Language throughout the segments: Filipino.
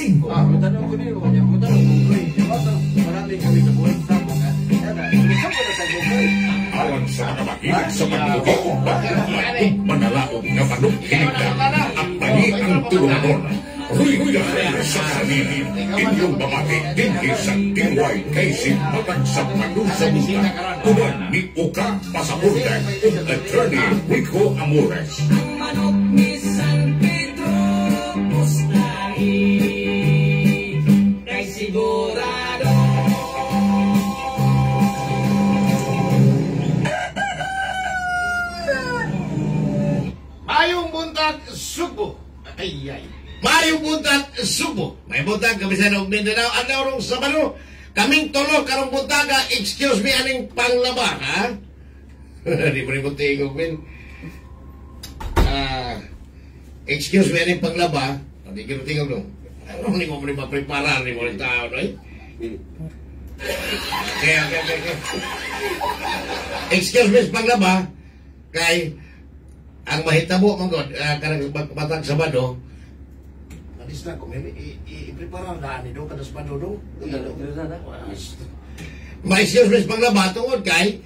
Singko. Tanong ko niyo, kanya ko tanong ko koy. Marami kami na buwan sa mga. Yana, gusto ko na sa koy. Alang sa mga makinig sa pagluto kung bakit kung manalaog nga manok hinigda at mali ang tulungan. Huy-huya sa sarili, inyong mamati din isang tiway kay simbagan sa panusabutan. Kuman ni Uka Pasaburgan, Attorney Rico Amores. Ang manok ni San Pedro Pustahi kay sigurado. Mayong buntag Subo. Ay. Mayong buntag Subo. May buntag kami sa Mindanao. Ano rong Sabado? Kaming tulo karong buntaga. Excuse me, aning panglaba, ha? Di mo rin mo tingog, min. Excuse me, aning panglaba. Hindi ko tingog, no? Ano ni mo rin mapreparar ni mo rin tao, no? Okay. Excuse me, panglaba. Kay ang mahitabo mong God, karang batang Sabado, alis na ko, may i-prepare na ni do, kada Sabado do. Ma-excuse me, panglaba, tungod kay,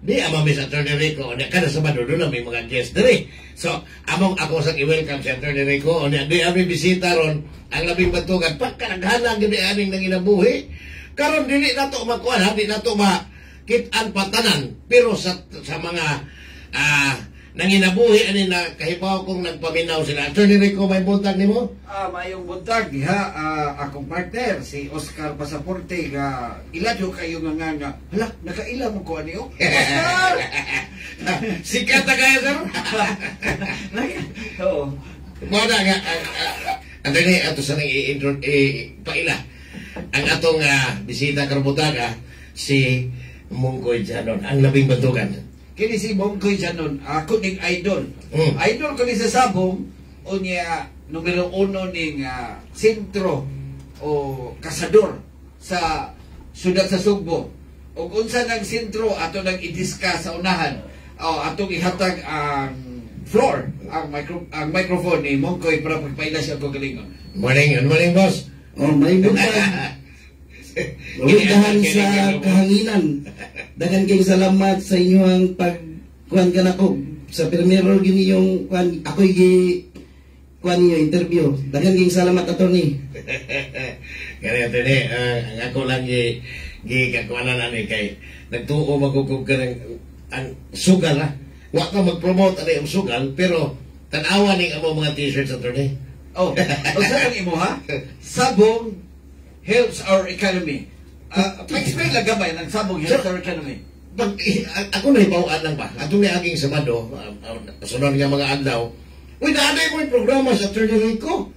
di amamis Attorney Rico, kada Sabado do na may mga guest diri. So, among ako sang i-welcome si Attorney Rico, di aming bisita ron, ang labing batugan, pagkanaghanang gini aning nang inabuhi, karon dili na to makuha, di na to makitaan patanan, pero sa mga, nanginabuhi ani na kahibaw kong nagpaminaw sila. Attorney Rico, may buntag nimo? Mayong buntag diha akong partner si Oscar Pasaporte nga iladyo kayo nga hala nakaila mo ko ani Oscar. Sikat na kayo, sir? Oo. Mo na nga Attorney, ato sa nang paila. Ang atong bisita karong butaga si Mungkoy Janon, ang labing bantugan. Kini si Mungkoy Janon, ako ning idol. Idol ko ni sa Sabong, o niya numero 1 ning sentro o kasador sa sudad sa Sugbo. O unsa nang sentro ato nang idiska sa unahan, o atong ihatag ang floor, ang microphone ni Mungkoy para pagpaila siya ko galingon. Morning, boss. May buntag. Ulidahan sa kahanginan. Dagan kayong salamat sa inyong pagkuhan ka na ko. Sa primero gini yung ako'y kuhan niyo interview. Dagan kayong salamat, attorney. Kaya Attorney, ang ako lang kakuhanan na kay nagtuo magkukog ka ng ang sugal, ha? Wa ka mag-promote ang sugal, pero tanawa ning ang mga t-shirts, Attorney. O saan imo ha? Sabong helps our economy. Pa-explain lang gamay ng Sabong helps our economy. Ako na ibawaan lang ba? Atong ni aging Sabado, sunod nga mga adlaw, uy, naaday mo yung programa sa Attorney Rico.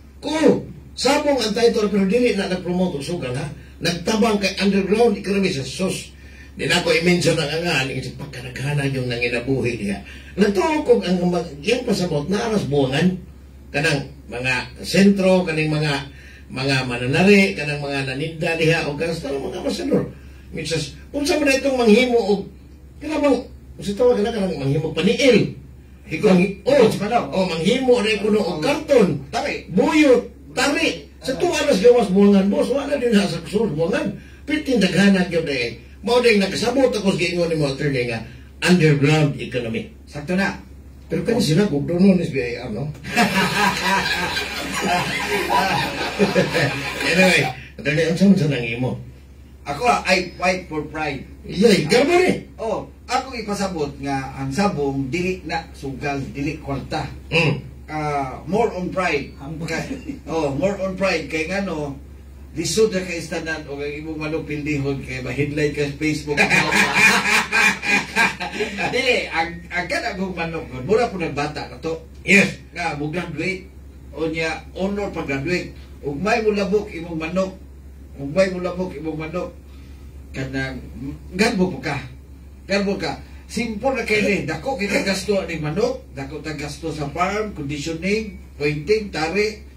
Sabong ang title, pero dili na nag-promote o sugal, ha? Nagtabang kay underground economy sa SOS. Di na ako i-mention ang kasi pagkanaghanan yung nanginabuhi niya. Nagtuo ko ang yung pasabot na aras buwangan, kanang mga sentro, kanang mga mananari, kanang mga naninda diha o kanang mga masador. Minsas, kung sa mga itong manghimo o kanang sa tawag kanang manghimo paniil. Manghimo rin kuno o karton, tari, buyot, tari. Sa tuwa na gawas buwangan, boss, wala din sa kusur buwangan. Pitin daghanan yun eh. Mao din nagkasabot ako sa gingon ni mo, Attorney, nga underground economy. Sakto na. Pero kani sila kung doon ng SBIR, no? Anyway, Attorney, ang saan nang imo? Ako I fight for pride. Yay, gabo rin. Ako ipasabot nga ang Sabong dili na sugal, dili kwarta. More on pride. More on pride kay ngano lisod na kay tanan o ang imong manok pindihon kay ma-headline ka sa Facebook. Dili, ang kanang manok ko, mura po nagbata na to. Yes. Nga, mo graduate. O niya, honor pag-graduate. Ug may mo labok imong manok. Kanang, garbo po ka. Simple na kayo rin. Dako kita gasto ng manok. Dako ta gasto sa farm, conditioning, pointing, tari.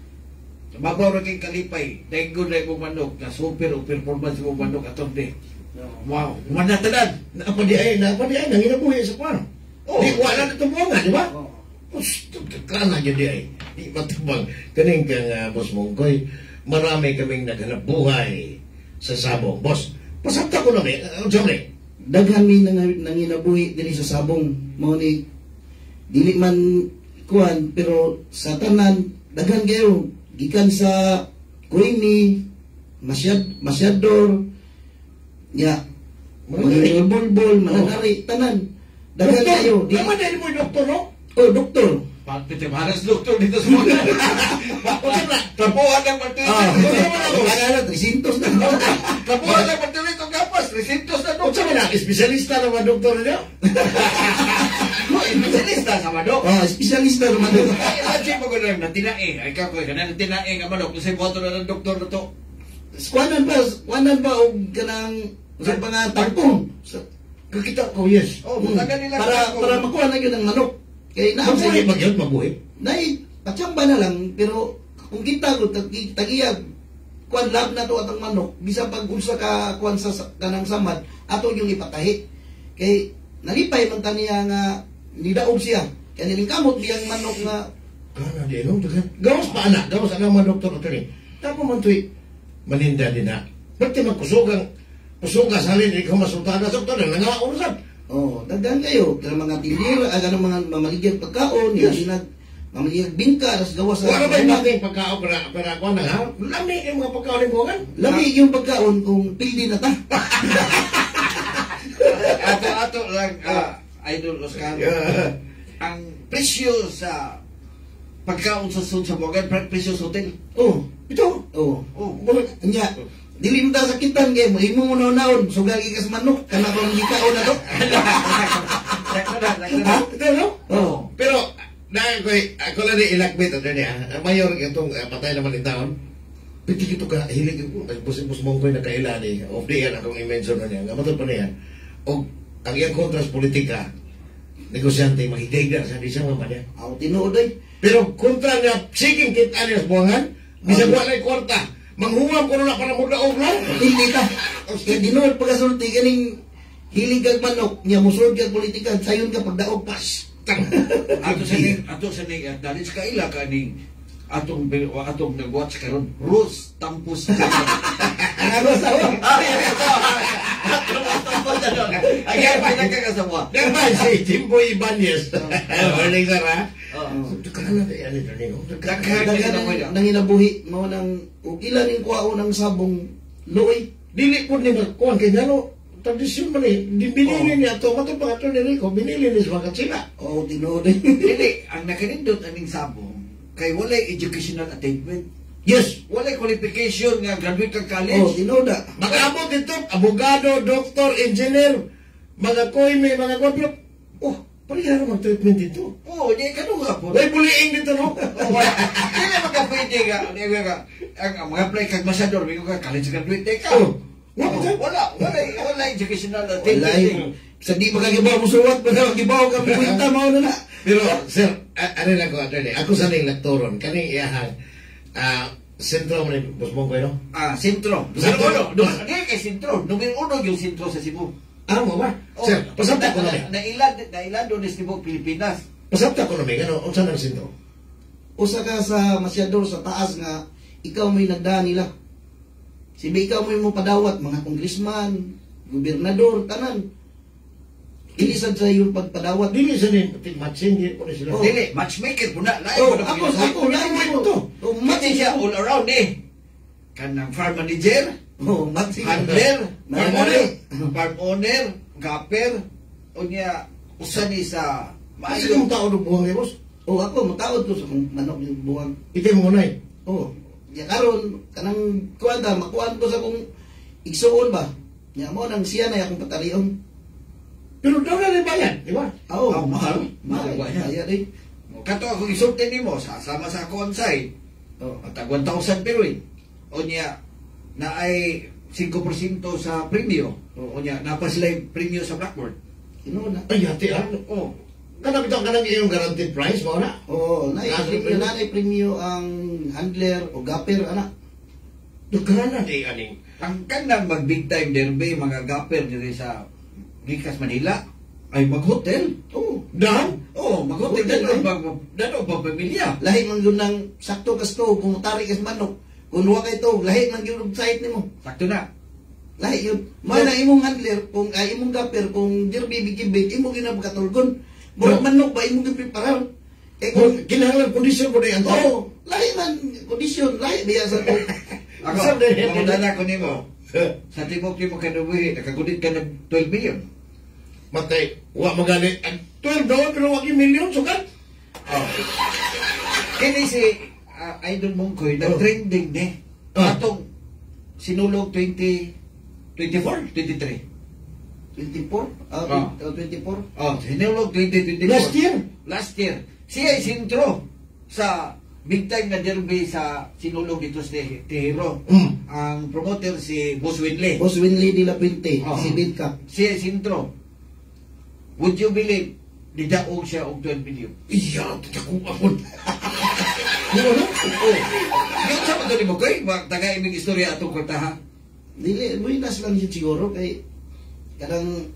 Mabaw na kayong kalipay. Dahil good na imong manok. Na super o performance imong manok atong di. Wow. Manatanan. Napadiay, nanginabuhi sa farm. Di, wala na tumulungan, di ba? Kana yun di ay. Di matubang. Kaning kang boss Mungkoy, marami kaming naghanap buhay sa Sabong. Boss, pasabta ko na may, Jomre. Daghan mi nanginabuhi diri sa Sabong, mao ni dili man kuan pero sa tanan daghan kayo gikan sa Kuini, Masyador, ya, mga bulbul, mananari, tanan. Daghan kayo. Di man dahil mo doktor, no? Oh, doktor. Pati maras doktor dito sa mga. Trapuhan ng martilyo. Ano, 300 na. Trapuhan ng martilyo itong gapas. 300 na Kung sa mga espesyalista na mga doktor niyo? Specialista sa manok. Oh, espesyalista naman doon. Ay, imagine mo ko na na tinae. Ay, kakoy, na tinae nga manok. Kasi boto na ng doktor na to. Kuanan ba og kanang sa mga tampong. Kakita ko, yes. Oh, mutagan nila. Para makuha na yun ng manok. Kaya Mabuhay ba yun? Mabuhay? Nay, patsamba na lang, pero kung kita ko, tagiyag, kuan lab na to atang manok, bisa pag unsa ka kuan sa kanang samad, ato yung ipatahi. Kay nalipay man taniya nga nidaog siya. Kaya nilingkamot niyang manok nga Kana di, no? Gawas pa anak, gawas ang mga doktor ito rin. Tapo man ito'y maninda din na. Ba't kusuga sa halin, ikaw masultahan na doktor, nangangakurusan. oh, daghan kayo, kaya mga tindira, ganang mga mamaligyan pagkaon, Yes. yes. Mamaligyan bingka, tas gawa sa Wala ba yung natin pagkaon para ako na ha? Lami yung mga pagkaon ni Buwangan. lami yung pagkaon kung pildi na ta. Ato lang, Idol Oscar. Ang presyo sa pagkaon sa Buwangan, presyo sa hotel. Oh, Ito. oh. Oh, Nya, dili mo ta sakitan kay mo imo naon sugagi kas manok kana ko ang gikaon na to. Ha? Ito, no? Oh. Pero, dahil ako lang ni ilakbit ito niya. Mayor itong patay naman yung taon. Piti ito ka, hilig ko. Bus mong ko'y nagkailan eh. Of the year akong i-mention na niya. Ngamatod pa niya. O, ang iyang kontras politika, negosyante, mahitig na sa di siya mga niya. Aw tinuod ay. Pero kontra niya, siging kita niya sa buwangan, bisag wala yung kwarta. Manghuwam ko na para mo daog lang. Hindi ka. Kaya dinuod pagkasulti kaning hilig kag manok nya musulod kag politika sayon ka pagdaog pas. ato sa ni dali sa kaila kaning atong nag-watch karon Rus Tampus. Ang ano sa Ay, pinagkakasawa. Naman si Jimboy Ibanez. Morning, sir, ha? Oo. Daghan na yan ito niyo. daghan nanginabuhi mo nang ug ilan ning kuwaon ng sabong luoy. Dili po ni Markuan kay ngano tradisyon man eh. Di binili niya to, matong pangatlo ni Rico, binili ni sa mga sila. Oh, tinuod ay. Dili, ang nakanindot aning sabong kay walay educational attainment. Yes. Walay qualification nga graduate kang Oh, college. tinuod. Makaabot dito, abogado, doktor, engineer, mga koy, may mga kodlok. Oh, pareha naman treatment dito. Oh, di ka nga po. May buliing dito, no? Hindi na magkapwede ka. Ang mga apply kag masyador, may ka college graduate ka. Oh. Wala educational Walay. attainment. Sa di magagibaw mo suwat, magagibaw ka puwinta mao na na. Pero, sir, ano lang ko, ako sa ning laktoron, kaning iyahang, sentro mo ni Boss Mongkoy, no? Sentro. Sentro. Hindi kay sentro. Numero 1 yung sentro sa Cebu. Mo ba? Sir, pasabta ko na may. Nailan doon sa Cebu, Pilipinas. Pasabta ko na may, ano, unsa nang sentro? Usa ka sa masyador sa taas nga ikaw may nagdaan nila. Sibi ikaw mo padawat mga congressman, gobernador, tanan. Ilisad sa iyong pagpadawat. Dili sa nin, matching, di po na sila. Oh. Dili, matchmaker po na. Lain Oh, po na ako, po yun. lain mo to. Oh, Mati matching siya all around eh. Kanang farm manager, Oh, matching. handler, farm owner, Mananari. farm owner, gapper, o niya, usa ni sa Kasi kung tao ng buwang eh, boss. Oh, ako mataod ko sa manok yung buwang. Ikay mo na eh. Oh, ya karon kanang kuanta makuan ko sa kung igsuon ba. Nya mo nang siya na akong patalion. Pero daw na rin bayan, di ba? Oh, mahal. Mahal. Mahal. Kaya din. Kato ako isultin nimo sama sa ako on site. Oh, Matag 1,000 peroy. O niya, na ay 5% sa premyo. O niya, napa sila yung premyo sa Blackboard. ino na. Ay, hati ah. Oh, Kanang ito, kanang iyong guaranteed price, mo na? Oh, na premium ang handler o gapper ana. Dughan na di aning. ang kanang mag big time derby, mga gapper diri sa Ricas, Manila, ay mag-hotel. Oh, Dan? Oh, mag-hotel. Hotel, Dano ba pamilya? lahi man yun ng sakto kasto kung tari kas manok. Kung wa kay to, lahi man gyud og site nimo. Sakto na. Lahi yun. May na imong handler, kung imong gapper, kung dirbi bigibig, imo ginabakatulgon. Murag manok ba imong gipreparar? Eh kung Kinahanglan kondisyon ko na yan. oo, lahi man kondisyon, lahi biya sa to. Ako, mamudana ko nimo. Sa tibok-tibok ka nabuhi, nakagunit ka ng 12 million. Matay, wa magali. 12 daw, pero wag yung million, sukat. Kini si Idol Mongkoy, nag-trending ni. Atong sinulog 24, 23. 24? 24? Oh, sinulog 2024. Last year? Last year. Siya ay sintro sa big time na derby sa sinulog dito sa Tihiro. Ang promoter si Boss Winley. Boss Winley de la Puente, Oo. si Bidka. Siya ay sintro. Would you believe, nidaog siya og 12 million. Iya, tatakong ako. Yung sa pagkali mo koy, taga iming istorya atong kwartaha. Dili, buinas lang siya siguro kay kadang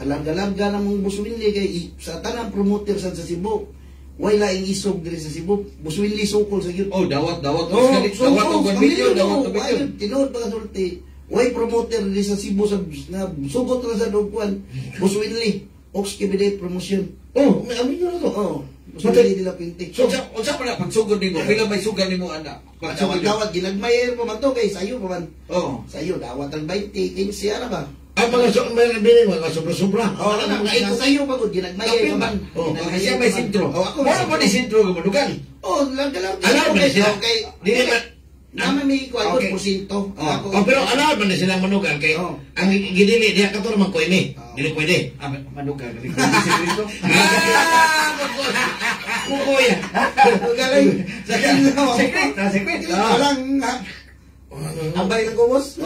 alarga-larga na mong Boss Winley kay sa tanang promoter sa Cebu. Way laing isog diri sa Cebu. Boss Winley sukol sa gyud. Oh, dawat. Oh, Dawat og 1 million, dawat og 1 million. Tinuod pa kasulti. Way promoter diri sa Cebu sa na sugot ra sa dugkuan. Boss Winley, Ox Kibide promotion. Oh, may amin na to. Oo. Boss Winley de la Puente. Unsa pa na pagsugod nimo? Pila may sugal nimo ana? Dawat ginagmayer pa man to kay sayo pa man. Oh. Sayo dawat ang 20, 15 ana ba? Ang mga may nabili, mga sobra-sobra. Oh, ano mga ito sayo pa gud ginagmayer pa man. Oh, Kasi may sintro. Oh, ako Mo ni sintro ka madugan. Oh, lang. Alam na siya. Okay. Dili man. Naman may kuha Okay. porsinto. Ako. Oh, pero alam man na silang manugan kay Oh. ang gidili diha kato naman ko ini. Dili pwede. Madugan gali ko si Cristo. Kukuya. Galing. Secret. Walang ambay ng kubos.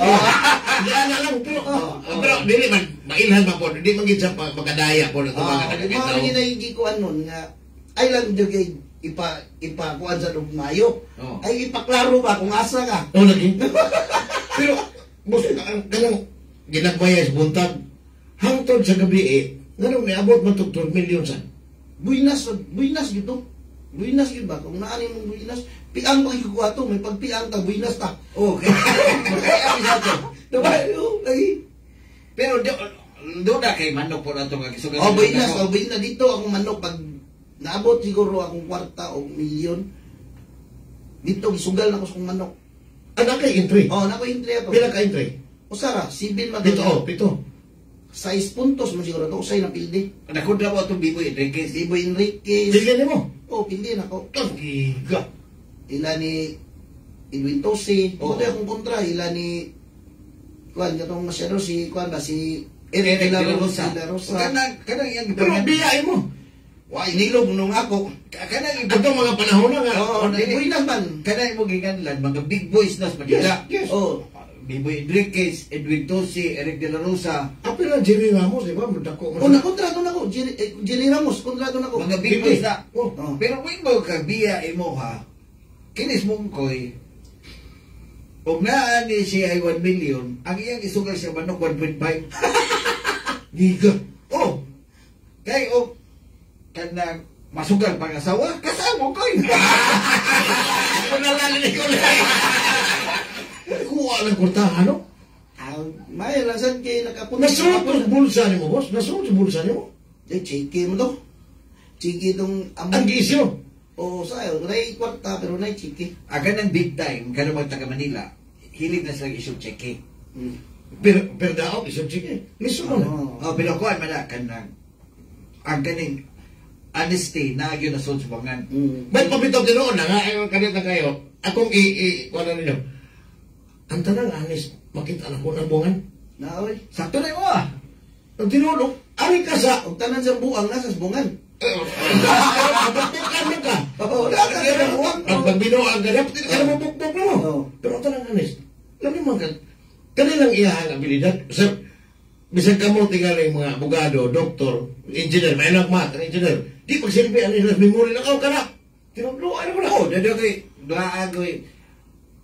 Diyan na lang pero dili man mailhan pa po. Di man gid sa pagkadaya po na mga Mga kadagitaw. ginagikuan nun nga ay lang jugay ipakuan sa Mayo. Oh. Ay ipaklaro ba kung asa ka? Oh, lagi. Pero boss, kanang ginagmaya sa buntag hangtod sa gabi nganong niabot man to 12 million sa. Buinas gito. Buinas gid ba kung naani mong buinas, piang pa ikuha to, may pagpiang ta buinas ta. Okay. Kaya isa to. Diba? Lagi. Pero do na kay manok po nato nga gisugal. Oh, buinas dito ako manok pag naabot siguro akong kwarta o milyon. Dito gisugal na ko sa akong manok. Anak kay entry. Oh, nako entry ato. Pila ka entry? Usara, sibil man Dito oh, pito. 6 puntos mo siguro to, usay na pildi. Nakudra mo atong Biboy Enriquez. Ibo Enriquez. Dili nimo. Oh, pildi na ko. Giga. Ila ni Edwin Tosi. Oh. Ito akong kontra. Ila ni Kuan, katong masyado si Kuan ba, si Eric De De La Rosa. De La Rosa. Kanang iyang Pero gipangan. biyahe mo. Wa, inilog nung ako. Kanang Atong mga panahon na nga. Oo, buinas man. kanang mo giganlan mga big boys na sa Manila. Yes. Oh, Biboy Enriquez, Edwin Tosi, Eric De La Rosa. Apil na Jerry Ramos, di ba? Dako oh, nakontrato na ko. Jerry Ramos, kontrato na ko. Mga big boys na. Oh. Oh. Pero wing mo ka biya imo ha. Kinis mong koy. Kung naan ni siya ay 1 million, ang iyang isugal siya manok 1.5. Giga. Oh. Kay kanang masugal pang asawa, kasama koy. Panalala ni ko lang. Kuha ng kurtahan, no? May lasan kay nakapunta. Nasunod sa bulsa ni mo, boss? Nasunod sa bulsa ni mo? Chiki mo to. Chiki itong Ang gisyo. O sayo, nay kwarta pero nay chiki. Aga ng big time, kada magtaga Manila, hilig na sila isang cheque. Pero daw, isang sige. Liso mo na. Oh, pero kuhan man na, kanang, ang kaning honesty na yun na sa bangan. Ba't pabitaw tinoon na nga, ayaw kanita kayo. Akong wala ninyo. Ang tanang anis, makita na po ng bungan. Naoy. Sakto na mo ah. Ang tinulog, ari ka sa... Ang tanan sa buang nasa bungan. Mabukbukan mo ka. Oo, wala ka sa buang. Ang pagbinuang ka, dapat ka na mabukbuk mo. Oo. Pero ang tanang anis, alam mo ka, kanilang iyahang abilidad. Sir, bisag ka mo tinggal yung mga abogado, doktor, engineer, may anak mat, engineer. Di pagsilbi, ano yung memory lang, ka na. Tinutluan mo na. Oh, dado kay, doon koy,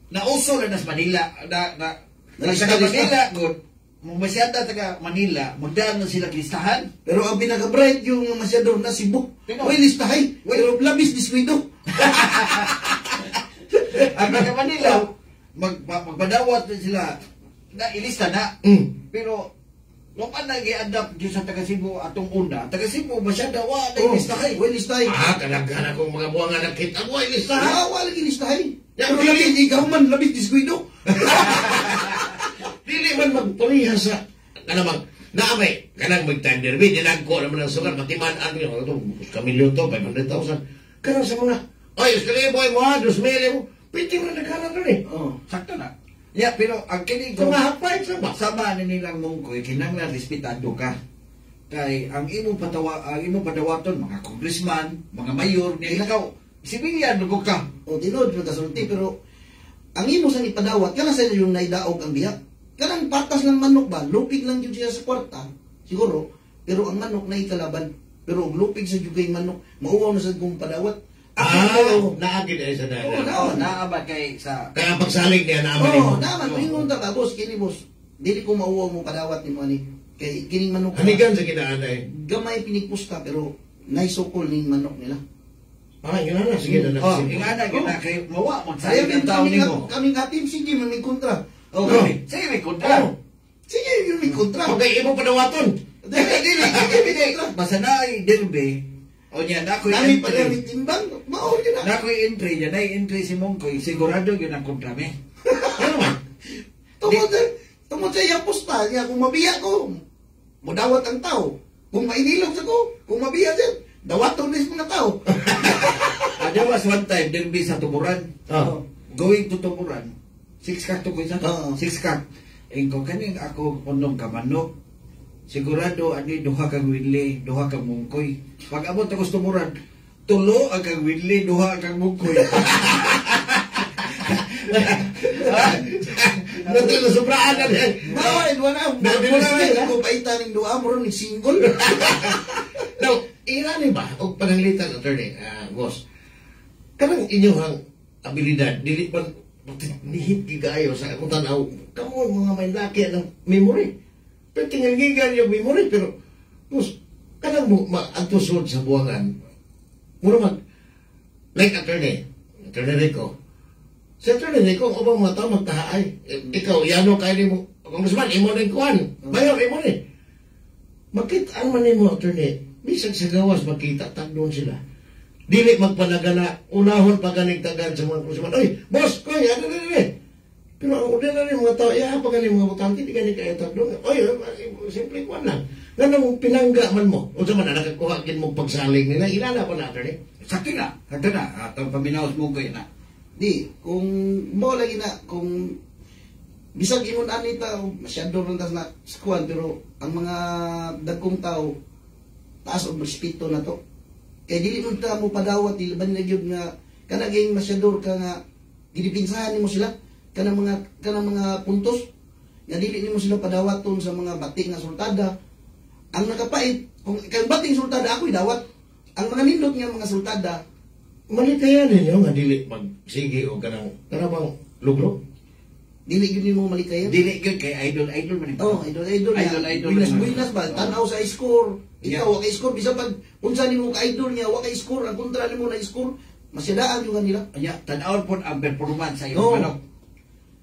nauso na nas Manila, sa Manila, good. Masyada taga Manila, magdaan na sila listahan. Pero ang pinaka-bright yung masyado na Cebu. Pino? Uy, listahay. Pero labis diswido. Ang taga Manila, magpadawat na sila na ilista na. Pero wa pa nag-i-adapt dyan sa taga Cebu atong una. Taga Cebu masyada wa na ilistahay. Wa listahay. Kanaghan akong mga buwangan nakita mo, ilistahan. Wa lagi listahay. Ya, Pero labi ikaw man labi disguido. Dili man magpulihan sa kanamang naamay kanang mag-tender bid dinagko naman ang sugar matiman-an yung itong kamilyo to 500,000 kanang sa mga ay iskali boy mo 2,000 mo piti mo nagkanan rin eh Sakto na. Yeah, pero ang kini kung mahapay sa ba sama ni nilang mungkoy kinahanglan respetado ka. Kay ang imong padawaton mga congressman, mga mayor niya ikaw sibilyan lugo ka. O tinod mo kasulti pero ang imo sa ipadawat kana sa yung naidaog ang biyak. Kanang patas ng manok ba, lupig lang yun siya sa kwarta, siguro, pero ang manok na ikalaban. Pero ang lupig sa jugay manok, mauwaw na sa kong padawat. naagid ay sa dada. Naabad kay sa Kaya pagsalig niya naaman mo. Naman, ingon ta ba, boss, kini boss. Dili ko mauwaw mo padawat ni mo ani. Kay kining manok. Hanigan sa kinaan ay. Gamay pinigpusta pero naisukol ning manok nila. Yun na, sige na. ingana gina kay mawa mo Saya sayang bin ang taon nimo. kaming atim sige man may kontra. Okay. Sige may kontra. Sige yun may kontra. Okay, imo padawaton. Dili. Basta na ay derbe. O niya na ko Nami pa entry. rin timbang, mao yun na. Na ko entry niya, na entry si Mongkoy, sigurado yun ang kontra me. Ano man? Tungod sa iyang posta niya, kung mabiya ko, mudawat ang tao. Kung mainilog sa ko, kung mabiya din, dawaton din mga tao. There was one time, derby sa Tumuran. Oh. Going to Tumuran. 6 kak to ko isa. Oo. 6 kak. Ingko kaning ako unong kamanok. Sigurado ani duha kag Winley, duha kag Mungkoy. Pag abot ako sa Tumuran, tulo ang kag Winley, duha kag Mungkoy. Nanti na sobraan na yan. Mao ay duwa na. Ko paita ning duha mo ron ni single. Now, irani ba o pananglitan attorney, boss? Kanang inyong abilidad, dili pa nihit gigayo sa akong tanaw. Kamo mga may laki ng memory. Pero tingalgigan yung memory, pero boss, kanang mo maantusod sa buwangan. Mura mag like attorney Rico. Sa attorney Rico, o bang mga tao magtahaay? Ikaw, yano kayo mo, congressman, imo rin kuhan. Mayor, imo rin. Makitaan man mo, attorney, bisag sa gawas, makita, tagdoon sila. Dili magpanagana, unahon pa ganing tagan sa mga congressman. Oy, boss, koy, ano. Pero ang ordinary mga tao, pa ganing mga butante, di ganing kayo tagdoon. Oy, simple kuhan lang. Ganang pinangga man mo. O sa man, nakakuha kin mo pagsaling nila, ilala pa na, attorney. Sakto na. Sakto na. Atong paminawas Mungkoy na. Di, kung mo lagi na, kung bisag ingon ani ta, masyado rin tas na skuan, pero ang mga dagkong tao, taas o respeto na to. Kaya dili mo ta mo padawat, dili ba nila yun nga, kanaging masyador ka nga, ginipinsahan mo sila, kanang mga puntos, nga dili mo sila padawaton sa mga bating na sultada. Ang nakapait, kung bating sultada, ako'y dawat. Ang mga nindot nga mga sultada, Malikayan ninyo nga dili magsige o kanang bang lugro? dili yun mo malikayan. Dili yun kay idol man. Oh, idol. Idol. Buinas ba? Tanaw sa score. Ikaw, wa kay score. Bisa pag, unsa ni mo ka-idol niya, wa kay score. Ang kontra ni mo na score, masyadaan yung kanila. Anya, tanawon po ang performance sa Oo. iyong manok.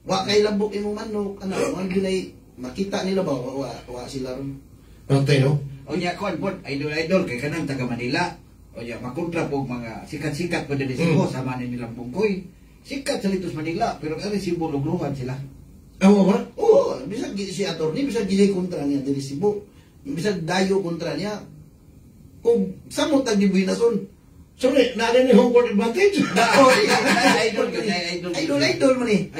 Wa kay lambok imong manok. Ano, ang ginay, makita nila ba? Wa sila ron. Pantay, no? Anya, kuan po, idol, kay kanang taga Manila. Anya, makontra po mga sikat-sikat pa din si Cebu, sama nilang Mungkoy. Sikat sa Litos Manila, pero kani Cebu lugruhan sila. Amo ba? Oo, bisag si attorney, bisag ginay kontra niya diri Cebu. Bisag dayo kontra niya. Kung samot tag di Buinason. Sorry, naalala ni home court advantage? Idol man eh.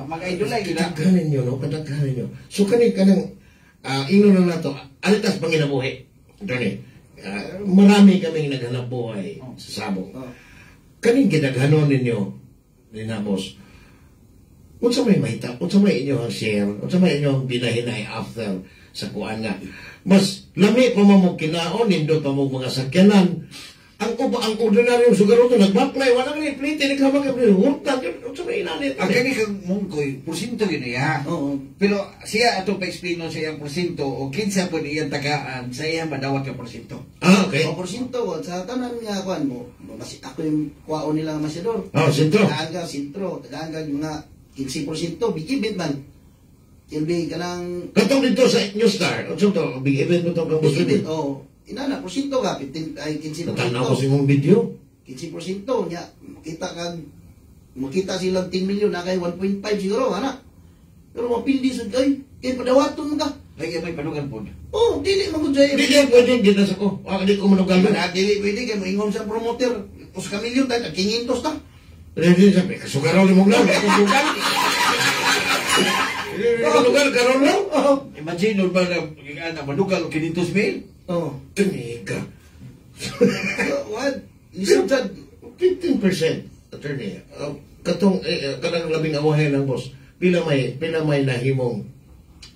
Mag-idol ay gina. Kadaghanin nyo, no? Kadaghanin nyo. So, kanang, ingno na nato, alitas panginabuhi. Attorney, marami kaming naghanap buhay sa Sabong. Kaning gidaghanon ninyo, nina boss, unsa may mahita, unsa may inyo ang share, unsa may inyo ang binahinay after sa kuan nga. Mas lami pa mo kinaon, nindot pa mo mga sakyanan. Ang ordinaryong sugaroto, nagbaklay, wala nga plate, hindi ka magkabili, hurtan, unsa may inanit. Ang kani kang Mungkoy, porsinto yun niya. Oo. Pero siya ato pa-explain sa iyang porsinto o kinsa po iyang tagaan sa iyang madawat ka porsinto. Okay. O porsinto, sa tanan nga kuan mo, ako yung kuwaon nila masyador. Sentro. Tagaan sentro, tagaan mga 15% big event man. Kilbi kanang Katong dito sa New Star, unsa to big event mo to big kampus event. event. Oh, inana porsyento ka 15 ay 15%. Natanaw ko sa imong video. 15% nya makita silang 10 million na kay 1.5 siguro ana. Pero mapildi sud kay padawaton ka. Lagi may panugan po. Oh, dili man gud jay. Hindi pwede ginas ako. Di ko manugal. Na dili pwede kay moingon sa promoter. Us ka milyon tayo 500 ta. Hindi sabi kasugaraw ni mong lang. Kasugal. Manugal karon lang. Imagine nun ba na manugal o 500,000? Oh. Tiniga. What? Lisod sad 15% attorney. Katong kanang labing awahay ng boss. Pila may nahimong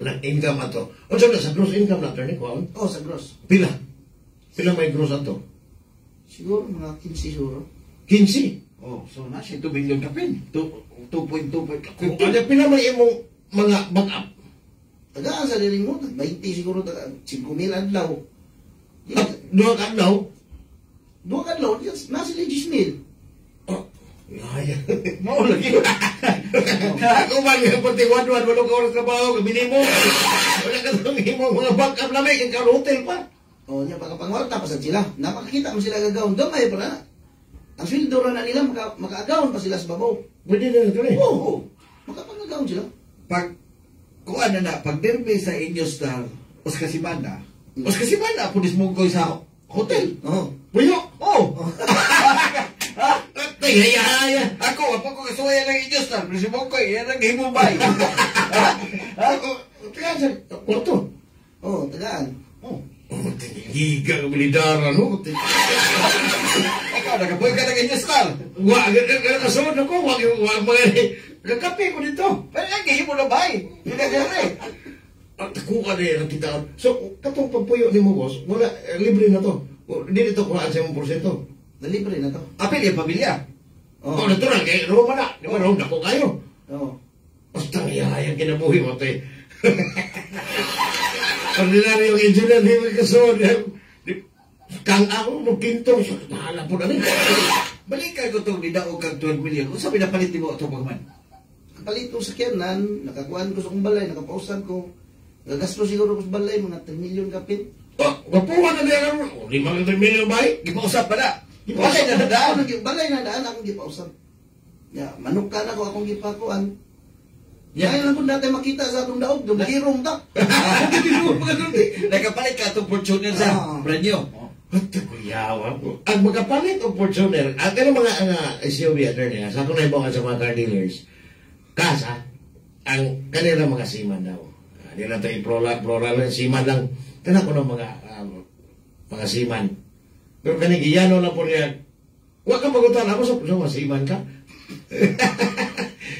na income ato. O sa gross income na attorney ko. oh sa gross. Pila may gross ato. Siguro mga 15 siguro. 15. Oh, so na siya 2 million kapin. 2.2. Kung ano pila may imong mga backup. Tagaan sa dili mo 20 siguro 5,000 adlaw. Duha ka daw. Duha ka adlaw, na sila 10,000. Oh, ay. Mao lagi. Ako man nga pati wadwan wala ka oras trabaho kabini mo. Wala ka tong imong mga backup lamay kay ka hotel pa. Oh, nya pagkapangwarta pa sa sila. Napakita mo sila gagawon. Gamay pa na. Ang sweldo ra na nila makaagawon pa sila sa babaw. Pwede na ito eh. Oo. Makapagagawon sila. Pag kuan na pag derby sa inyo star Oskasimana pulis mo ko sa hotel. Oh. Puyo. Oh. Tay haya. Ako ko kasuya ng inyo star pulis mo ko yan ang himubay. Kaya sa kwarto. Oh, tagaan. Oh. Higa ka bilidara, no? Ikaw nagaboy ka ng inyo star. Wag kasunod ako. Wag mga kakape ko dito. Pero ang himo na bay. Pinagare. At ako ka na yung titaon. So, katong pagpuyo ni mo, boss, wala, libre na to. Hindi dito kuhaan sa 1%. Nalibre na to. Apil yung pamilya. Oh, natural, kaya Roma na. Di ba, Roma na ko kayo. Oh. Basta ngayayang kinabuhi mo, te. Ordinary yung engineer, hindi mo kasunod. Kang ako, magkinto. Mahala po na rin. Balikan ko itong nidaog kag 12 million. Kung sabi napalit mo ito pagman. Kapalit ko sa kyanan, nakakuhaan ko sa kong balay, nakapausan ko. Gagasto siguro ko sa balay, mga 3 million kapit. Oh, wapuhan na niya naman. 500 million ba eh? Gipausap pa na. Balay Balay na nadaan. Balay na daan akong gipausan. Ya, manok ka na ko akong gipakuan. Yeah. Kaya lang kung dati makita sa atong daog, dumagirong ta. Nakapalit ka itong Fortuner sa brand new. What the kuyawa po? Ang magkapalit o Fortuner, ang mga SUV attorney, sa ako na ibangan sa mga car dealers, kasa, ang kanila mga seaman daw. Hindi na ito i-plural lang, seaman lang. Kana ko ng mga seaman. Pero kanigiyano lang po niya, huwag kang magutan ako sa mga seaman ka.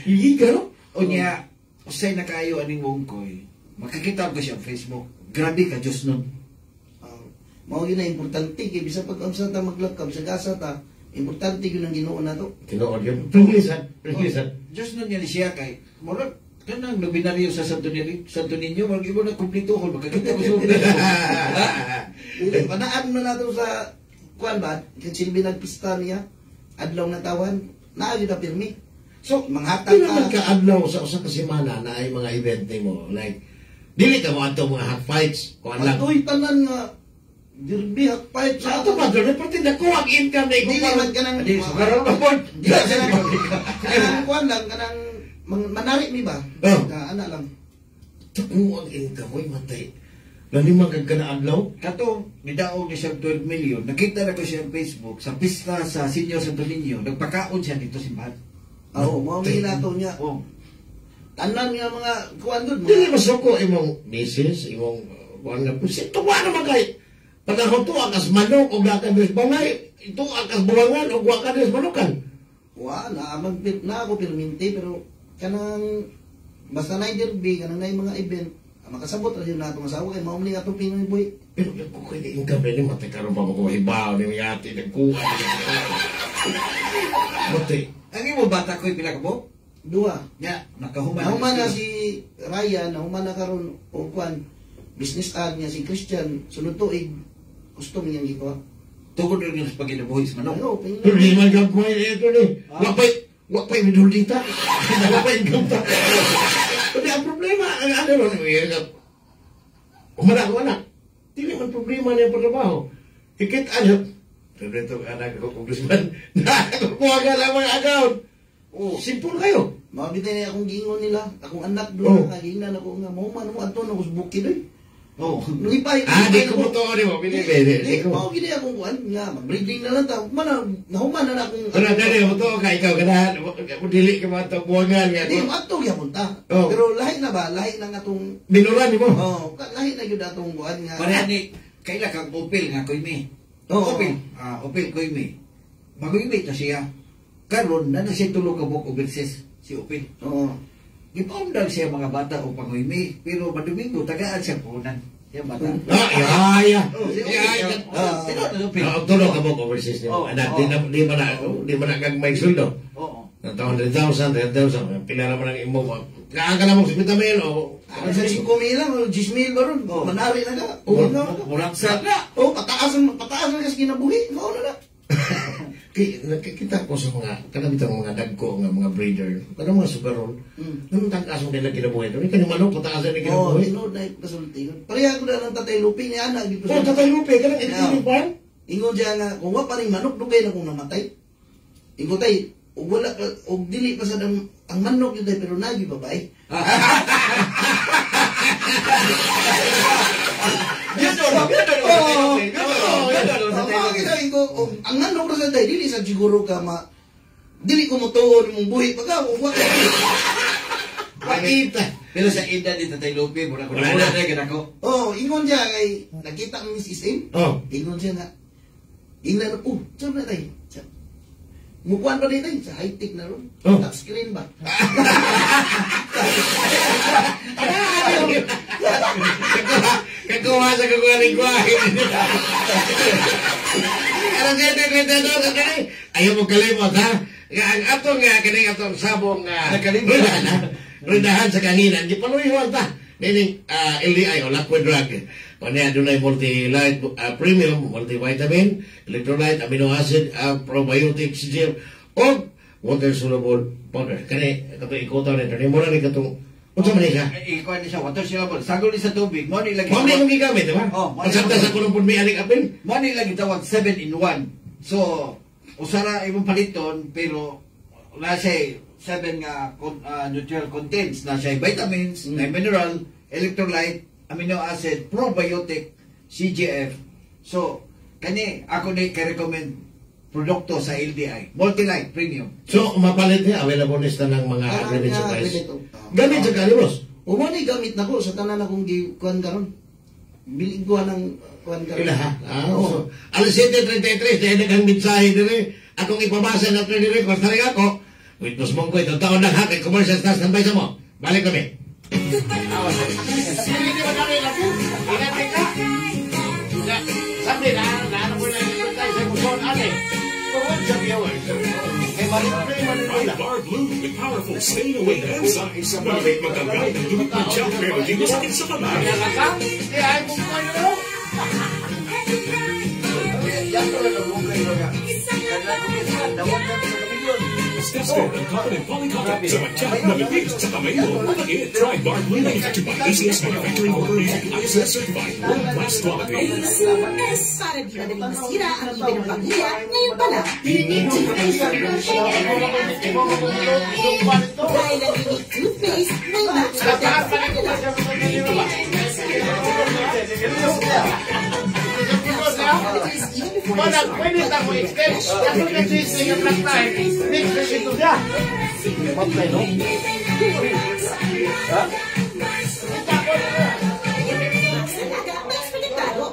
Hindi ka, no? O niya, usay na kayo aning Wongkoy. Makikita ko siya sa Facebook. Grabe ka, Diyos nun. Mao yun na importante, kaya bisa pag ang ta maglakab sa gasa ta, importante yun ang Ginoo na to. Tinood yun. Pringlisan. Diyos nun yan siya kay, murag, kanang nobinaryo sa Santo Niño, wag ibo na kumplito ko, magkakita ko sa Panaan mo na to sa, kuan ba, kasi binagpista niya, adlaw na tawan, naagid na pirmi. So, Manghatag naman ka. ka-adlaw sa usa ka semana na ay mga event mo. Like, dili ka mo ato mga hot fights. Kung lang. Ato'y tanan nga, dirbi hakpait Sa ato pa, doon, pati na kuha ang income na Dili ikuha. man ka nang, Hindi, sugaran na po. kanang kuan lang, kanang, manarik mi ba? Oh. Ana lang. Takuha ang income, oy matay. Lanimang kag ka na adlaw. Katong, nidaog niya siya 12 million. Nakita na ko siya sa Facebook, sa pista sa Senior Santo Niño, nagpakaon siya dito simbahan. Oo, mo minato niya. Oh. Tanan nga mga kuan doon. Dili masuko imong misis, imong kuha nga po. Tuwa naman kay. Pagkakot to, akas manok, o gakan des bangay. Ito, akas buwangan, o gakan des manukan. Wa na ako pirminti pero kanang basta na derby kanang nay mga event makasabot ra yun na atong asawa kay mao ni atong Pinoy boy. Pero nagkukuha na income na ni matay karoon pa makuha hibaw ni yati, nagkuha. Matay. Ang imo bata ko pila ka po? Dua. Nya, nakahuman. Nahuman na si Ryan, nahuman na karon o kuan business ad niya si Christian sunod tuig gusto niyang gikuha. Tugod rin yung pagkinabuhi sa manok. Ano, Pero di man gagawin ito ni. Wa pa yung holding ta. Wa pa yung income ta. Kundi ang problema, ang ano ron, umana ko anak. Dili man problema niya pagtrabaho. Hikit ano, pero ito anak ko, congressman, nakakuha ka lang mga account. Oh, simple kayo. Mabitay na akong gingon nila, akong anak Oh. doon, nakaginan ako nga, mahuman mo ato na sa bukid eh. Oh. Lipay. Di ko mo to, di mo, pinipili. Di ko gini akong kuan nga, mag-breeding na lang ta. Nahuman na akong. Pero dali mo to, kaya ikaw ganahan, dili ka mga buwangan nga. Di, matog yapon ta. Oh. Pero lahi na ba? Lahi na nga itong, Binuran mo. lahi na yun atong kuan nga. Pareha ni, kaila kang Opel nga koy mi. Oo. Opel koy mi. Mag-imit na siya. Karon na siya tulog ka buok overseas si Opel. Oo. Gipaundang siya mga bata o pangoymi, pero madumingo tagaan siya punan. Siya bata. Iya. Oh, si Opel. Sino na Opel? Tulong ka mo overseas Oh, niyo. Anak, oh. di ba na kag may sweldo? Oo. Ng taon 100,000, 10,000, pinara mo ng imo mo. Kaan ka na mo sa mil o... Ang sa 5,000 lang, 10,000 ba ron? Oh. Manari na ka. Oo na. Murang sa na. Pataas na kasi kinabuhi. Oo na na. Nakikita ko sa mga, kanabitang mga dagko, mga breeder, kanang mga sugaron, nung tangkasong nila kinabuhay doon, kanyang manok, pataasan nila Oo, kinabuhay. inood na kasulti. Pareha ko na lang Tatay Lupi ni Ana. Oh, Tatay Lupe, kanang editing pa? Ingon siya nga, kung wa pa rin manok, dugay na kung namatay. Ingon tay, ug wala ka, ug dili pa sa ang manok yun tay, pero nagi babae. Ang manok na sa tay, dili sa siguro ka dili ko motuon mong buhi pagka, ug wa ka. Pakita. Pero sa edad ni Tatay Lupe, mura ko Wala na na. ako. Ingon siya kay, nakita ang Mrs. M. Oh. Ingon siya nga, ingnan na, saan na tayo? Mukuan pa dito sa high-tech na ron. Oh. Touchscreen ba? Kakuha sa kakuha-lingwahe. Karang ganda, ayaw mo kalimot, ha? Ang atong atong sabong redahan sa kanginan, di panuiwan ta. Meaning, LDI o liquid drug. Paniya doon ay multi-light premium, multivitamin, electrolyte, amino acid, probiotic, CGM, o water-soluble powder. Kani, kato ikotaw nito. Ni mura ni katong, unsa man siya? Ikuha ni siya, water soluble. Sagol ni sa tubig. Mo ni lagi. Mao ni yung gigamit, di ba? Oh, Pagsabta sa kulong pun may aling apil. Mo ni lagi tawag 7-in-1. So, usara imong paliton, pero na siya 7 nga nutritional contents. Na siya vitamins, na mineral, electrolyte, amino acid, probiotic, CGF. So, kani ako ni ka-recommend produkto sa LDI. Multi-light premium. So, mapalit niya, available nista ng mga agreement supplies. Gamit sa kalibos. Umani gamit na ko sa tanan akong kuan karon. Bilig ko ng kuan karon. Ila ha? So, alas 7:33, dahil nagang mensahe dire, akong ipabasa na ito dire, kwartari ako, witness mong ko, itong taon lang ha, kay commercial stars, nambay sa mo. Balik kami. Bar Blue with powerful stay-away enzymes. Bakit magkagat ng dugot ng tiyak pero di masakit sa kamay? Tested and confident polycotton sa matyak na bibig sa kamay mo. Pagkakit, try Bar Blue manufactured by ACS Manufacturing Corporation. ISS certified world-class quality. ACS, para di madaling masira ang ibig ng pamilya, ngayon pa lang, unique toothpaste solution. Dahil ang unique toothpaste, may match na Pwede tayo extend. Kasi nag-sising yung black time. Next kasi ito siya. Patay, no?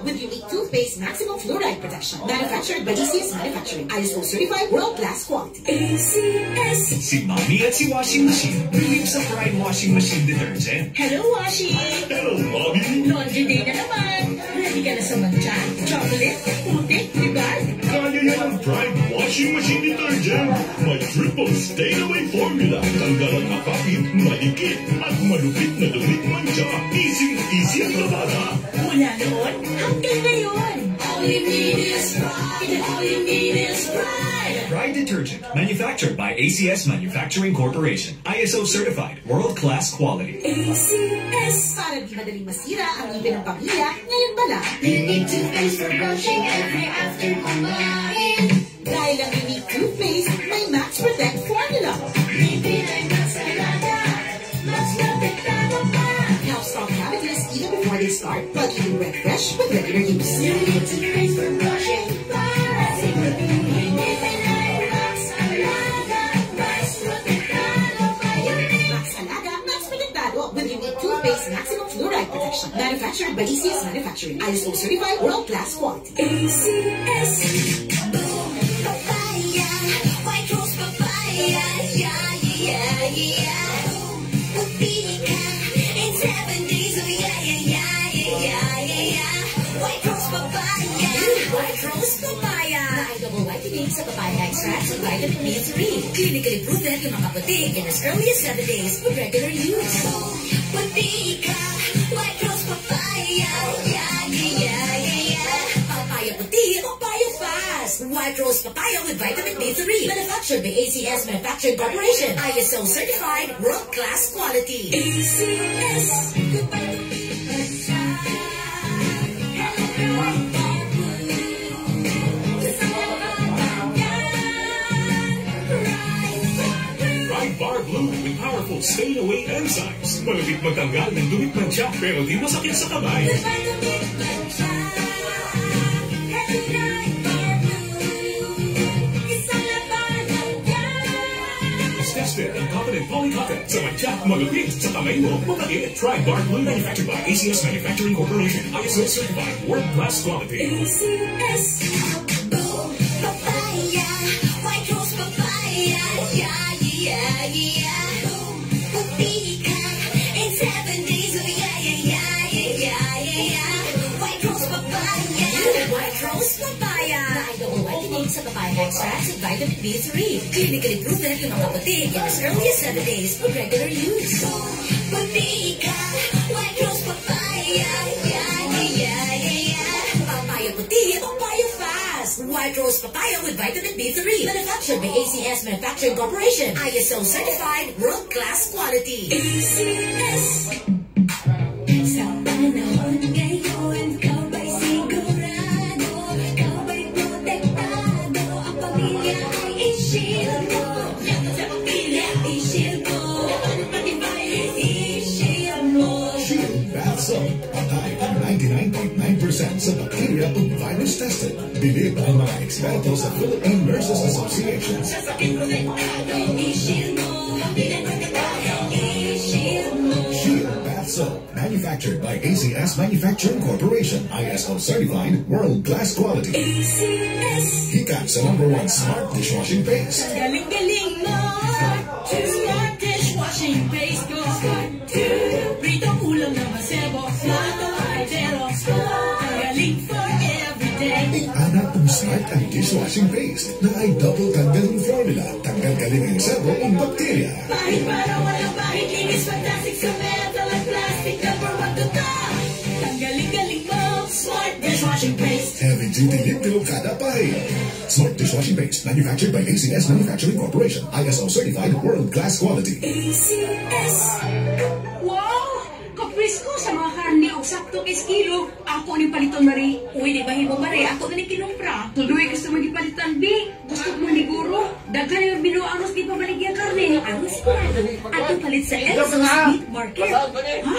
with unique toothpaste maximum fluoride protection. Manufactured by ACS Manufacturing. ISO certified world-class quality. ACS. Si Mami at si Washing Machine. Believe sa Pride Washing Machine Detergent. Hello, Washi! Hello, Mommy! Laundry day na naman. Ready ka na sa mancha, chocolate, putik, libar. Kaya yan ang Pride Washing Machine Detergent. May triple stay-away formula. Tanggal ang makapit, malikit, at malupit na dumit mancha. Easy ang labada. Mula noon hanggang ngayon. all you need is pride. All you need is pride. Pride Detergent, manufactured by ACS Manufacturing Corporation. ISO certified, world-class quality. ACS. Para di madaling masira ang ngipin ng pamilya, ngayon pala. You need toothpaste for brushing every after kumain. Dahil ang unique toothpaste, may Max Protect formula. Ngipin ay mas alaga, mas protektado pa. Helps stop cavities even before they start, but keeping breath fresh with regular use. You need toothpaste for brushing para siguraduhin ngipin ay mas alaga, mas protektado pa yun. Max Alaga, Max Protektado with unique toothpaste maximum fluoride protection. Manufactured by ACS Manufacturing. ISO certified world-class quality. ACS. Papaya, white rose papaya, yeah, yeah, yeah. Pupili ka in 7 days, oh yeah, yeah, yeah, yeah, yeah, yeah. White rose papaya, white rose papaya. Double vitamins sa papaya extracts with vitamin B3. Clinically proven to makaputi in as early as 7 days with regular use. Pupili ka, white rose papaya, yeah, yeah, yeah, yeah. Papaya puti, papaya fast. White rose papaya with vitamin B3. Manufactured by ACS Manufacturing Corporation. ISO certified world-class quality. ACS. Pride Bar Blue with powerful stain-away enzymes. Malapit magtanggal ng dumit mancha pero di masakit sa kamay. Tested and competent polycotton sa mancha, malapit sa kamay mo, mapagit. Pride Bar Blue manufactured by ACS Manufacturing Corporation. ISO certified world-class quality. ACS. Papaya, white rose papaya, yeah, yeah, yeah. Pupili ka in 7 days, oh yeah, yeah, yeah, yeah, yeah, yeah. White rose papaya, White rose papaya. Double vitamins sa papaya extracts with vitamin B3. Clinically proven to makaputi in as early as 7 days with regular use. pupili ka, white rose papaya, yeah, yeah, yeah, yeah. Papaya puti, papaya fast. White rose papaya with vitamin B3. Manufactured by ACS Manufacturing Corporation. ISO certified world-class quality. ACS. Sa panahon ngayon, ikaw ba'y sigurado? Ikaw ba'y protektado? Ang pamilya ay i-shield mo. Sa pamilya, i-shield mo. Matibay, i-shield mo. Shield Bath Soap. Patay ang 99.9% sa bacteria ug virus tested. Bilib ang mga eksperto sa Philippine Nurses Association. Sa sakit protektado, i-shield mo. Protektado, i-shield mo. Shield Bath Soap. Manufactured by ACS Manufacturing Corporation. ISO certified world-class quality. ACS. Hikat sa #1 smart dishwashing paste. Galing-galing mo. Smart dishwashing paste ko. Prito ulam na masebo. Plato Idero. Galing for everyday. Anak ng smart ang dishwashing paste na ay double tanggaling formula. Tanggal galing ang sebo ang bakterya. Bahit para walang bahit. Linis fantastic sa metal at plastic. Number 1 to top. Galing-galing mo. Smart dishwashing paste. Heavy duty limpyo kada pahit. Smart dishwashing paste manufactured by ACS Manufacturing Corporation. ISO certified world-class quality. ACS. Wow! Kapwis ko sa mga karne o sakto kilo. Ako ni paliton mari. Uy, di ba hibo mari? Ako na ni kinumpra. Tuloy gusto magipalitan, bi. Gusto mo ni guro. Daghan yung binuangos di pabaligya karne. Ang sigurado. Ato palit sa Enzo's Meat Market. Ha?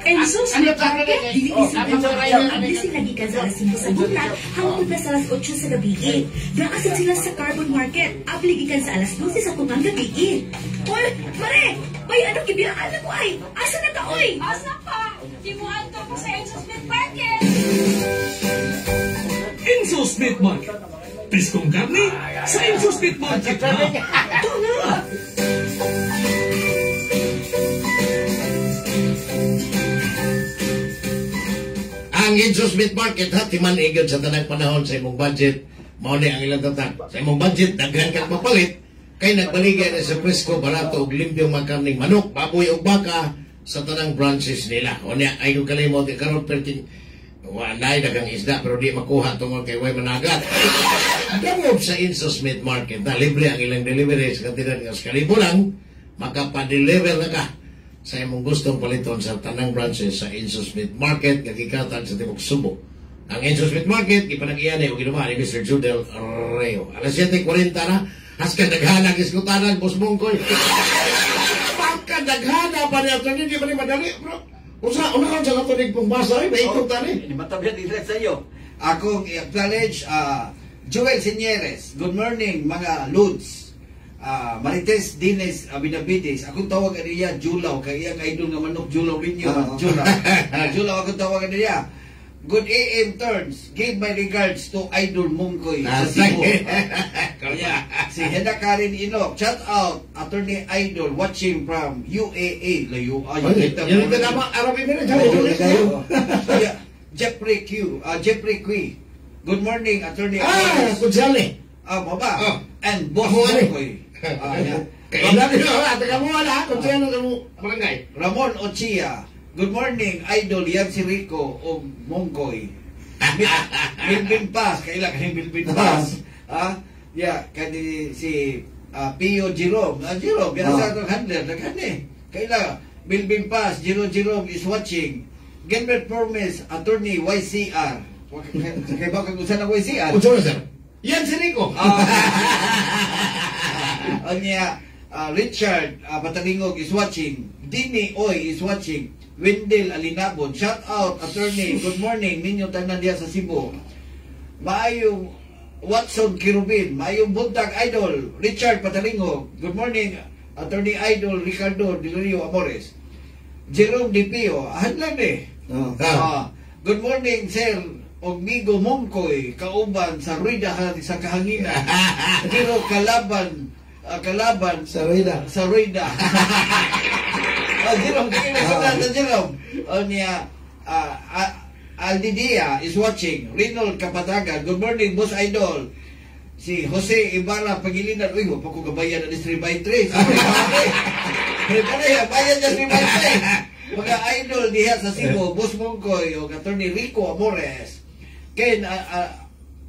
Enzo's Meat Market? Dili isa pa makakasal. Abli sila gikan sa alas 5 sa buntag hanggang na sa alas 8 sa gabi. Naasad sila sa Carbon Market. Abli gikan sa alas 12 sa tungang gabi. Uy, mare! May ano kibiyaan na ko ay! Asa na ka, oy? Asa pa? Di mo anto ko sa Enzo's Meat Market! Enzo's Meat Market. Piskong karne sa Enzo's Meat Market na. Ito na! Ang Enzo's Meat Market ha, timan igod sa tanang panahon sa imong budget. Mao ni ang ilang tatag. Sa imong budget, daghan kang mapalit. Kay nagbaligay na sa presko, barato og limpyong makarning manok, baboy o baka sa tanang branches nila. O niya, ay kung kalimot, karon perting Walay dagang isda pero di makuha tungod kay way managat. Dangog sa Insos Meat Market na libre ang ilang delivery sa kantidad nga kalibo lang makapadeliver na ka sa imong gustong paliton sa tanang branches sa Insos Meat Market nga gikatan sa Tibok Subo. Ang Insos Meat Market ipanag-iyan og ginuman ni Mr. Judel Reo. Alas 7:40 na haskan daghanag iskutanan Boss Mongkoy. Pagka daghana pa niya di ba ni madali bro. Una ka sa natulig pong basa, may ikot tani. Matabihan din sa iyo. Akong i-acknowledge, Joel Señeres. Good morning, mga Lods. Marites Dines Abinabides. Akong tawagan niya, Julaw. Kaya ang idol nga manok, Julaw Binyo. Julaw. Julaw akong tawagan niya. Good AM turns. Give my regards to Idol Mungkoy sa Cebu. Si Heda Karin Inok. Shout out, Attorney Idol watching from UAE. Layo. Yan ka naman, Arabin na rin. Jeffrey Q. Good morning, Attorney Idol. Kudsali. Baba. And Boss Mungkoy. Kaya namin taga mo wala. Kudsali ka mo barangay. Ramon Ochia. Good morning, Idol, yan si Rico o Mongkoy. Bilbin Pass, kailan kaning Bilbin Pass. Kani si Pio Jerome. Jerome, yan sa itong handler, naghani. Kailan, Bilbin Pass, Jerome is watching. Gilbert Promise, Attorney YCR. Kaya ba kag usan ng YCR? Yan si Rico. Richard Batalingog is watching. Dini Oy is watching. Wendell Alinabon, shout out, Attorney, good morning, ninyo tanan diya sa Cebu. Maayong Watson Kirubin, maayong buntag Idol, Richard Patalingo, good morning, Attorney Idol, Ricardo Dilorio Amores. Jerome Dipio, hadlan eh. Good morning, Sir Ogmigo Mongkoy, kauban sa Ruidahan sa Kahanginan. Pero kalaban Sa Ruida. Jerome, tingin na sa Jerome. Aldidia is watching. Rinald Kapatagan. Good morning, Boss Idol. Si Jose Ibarra Pagilinan. Uy, wapa ko gabayan na ni 3x3. Bayan niya 3x3. Mga idol diha sa Cebu, Boss Mongkoy, o Attorney Rico Amores. Ken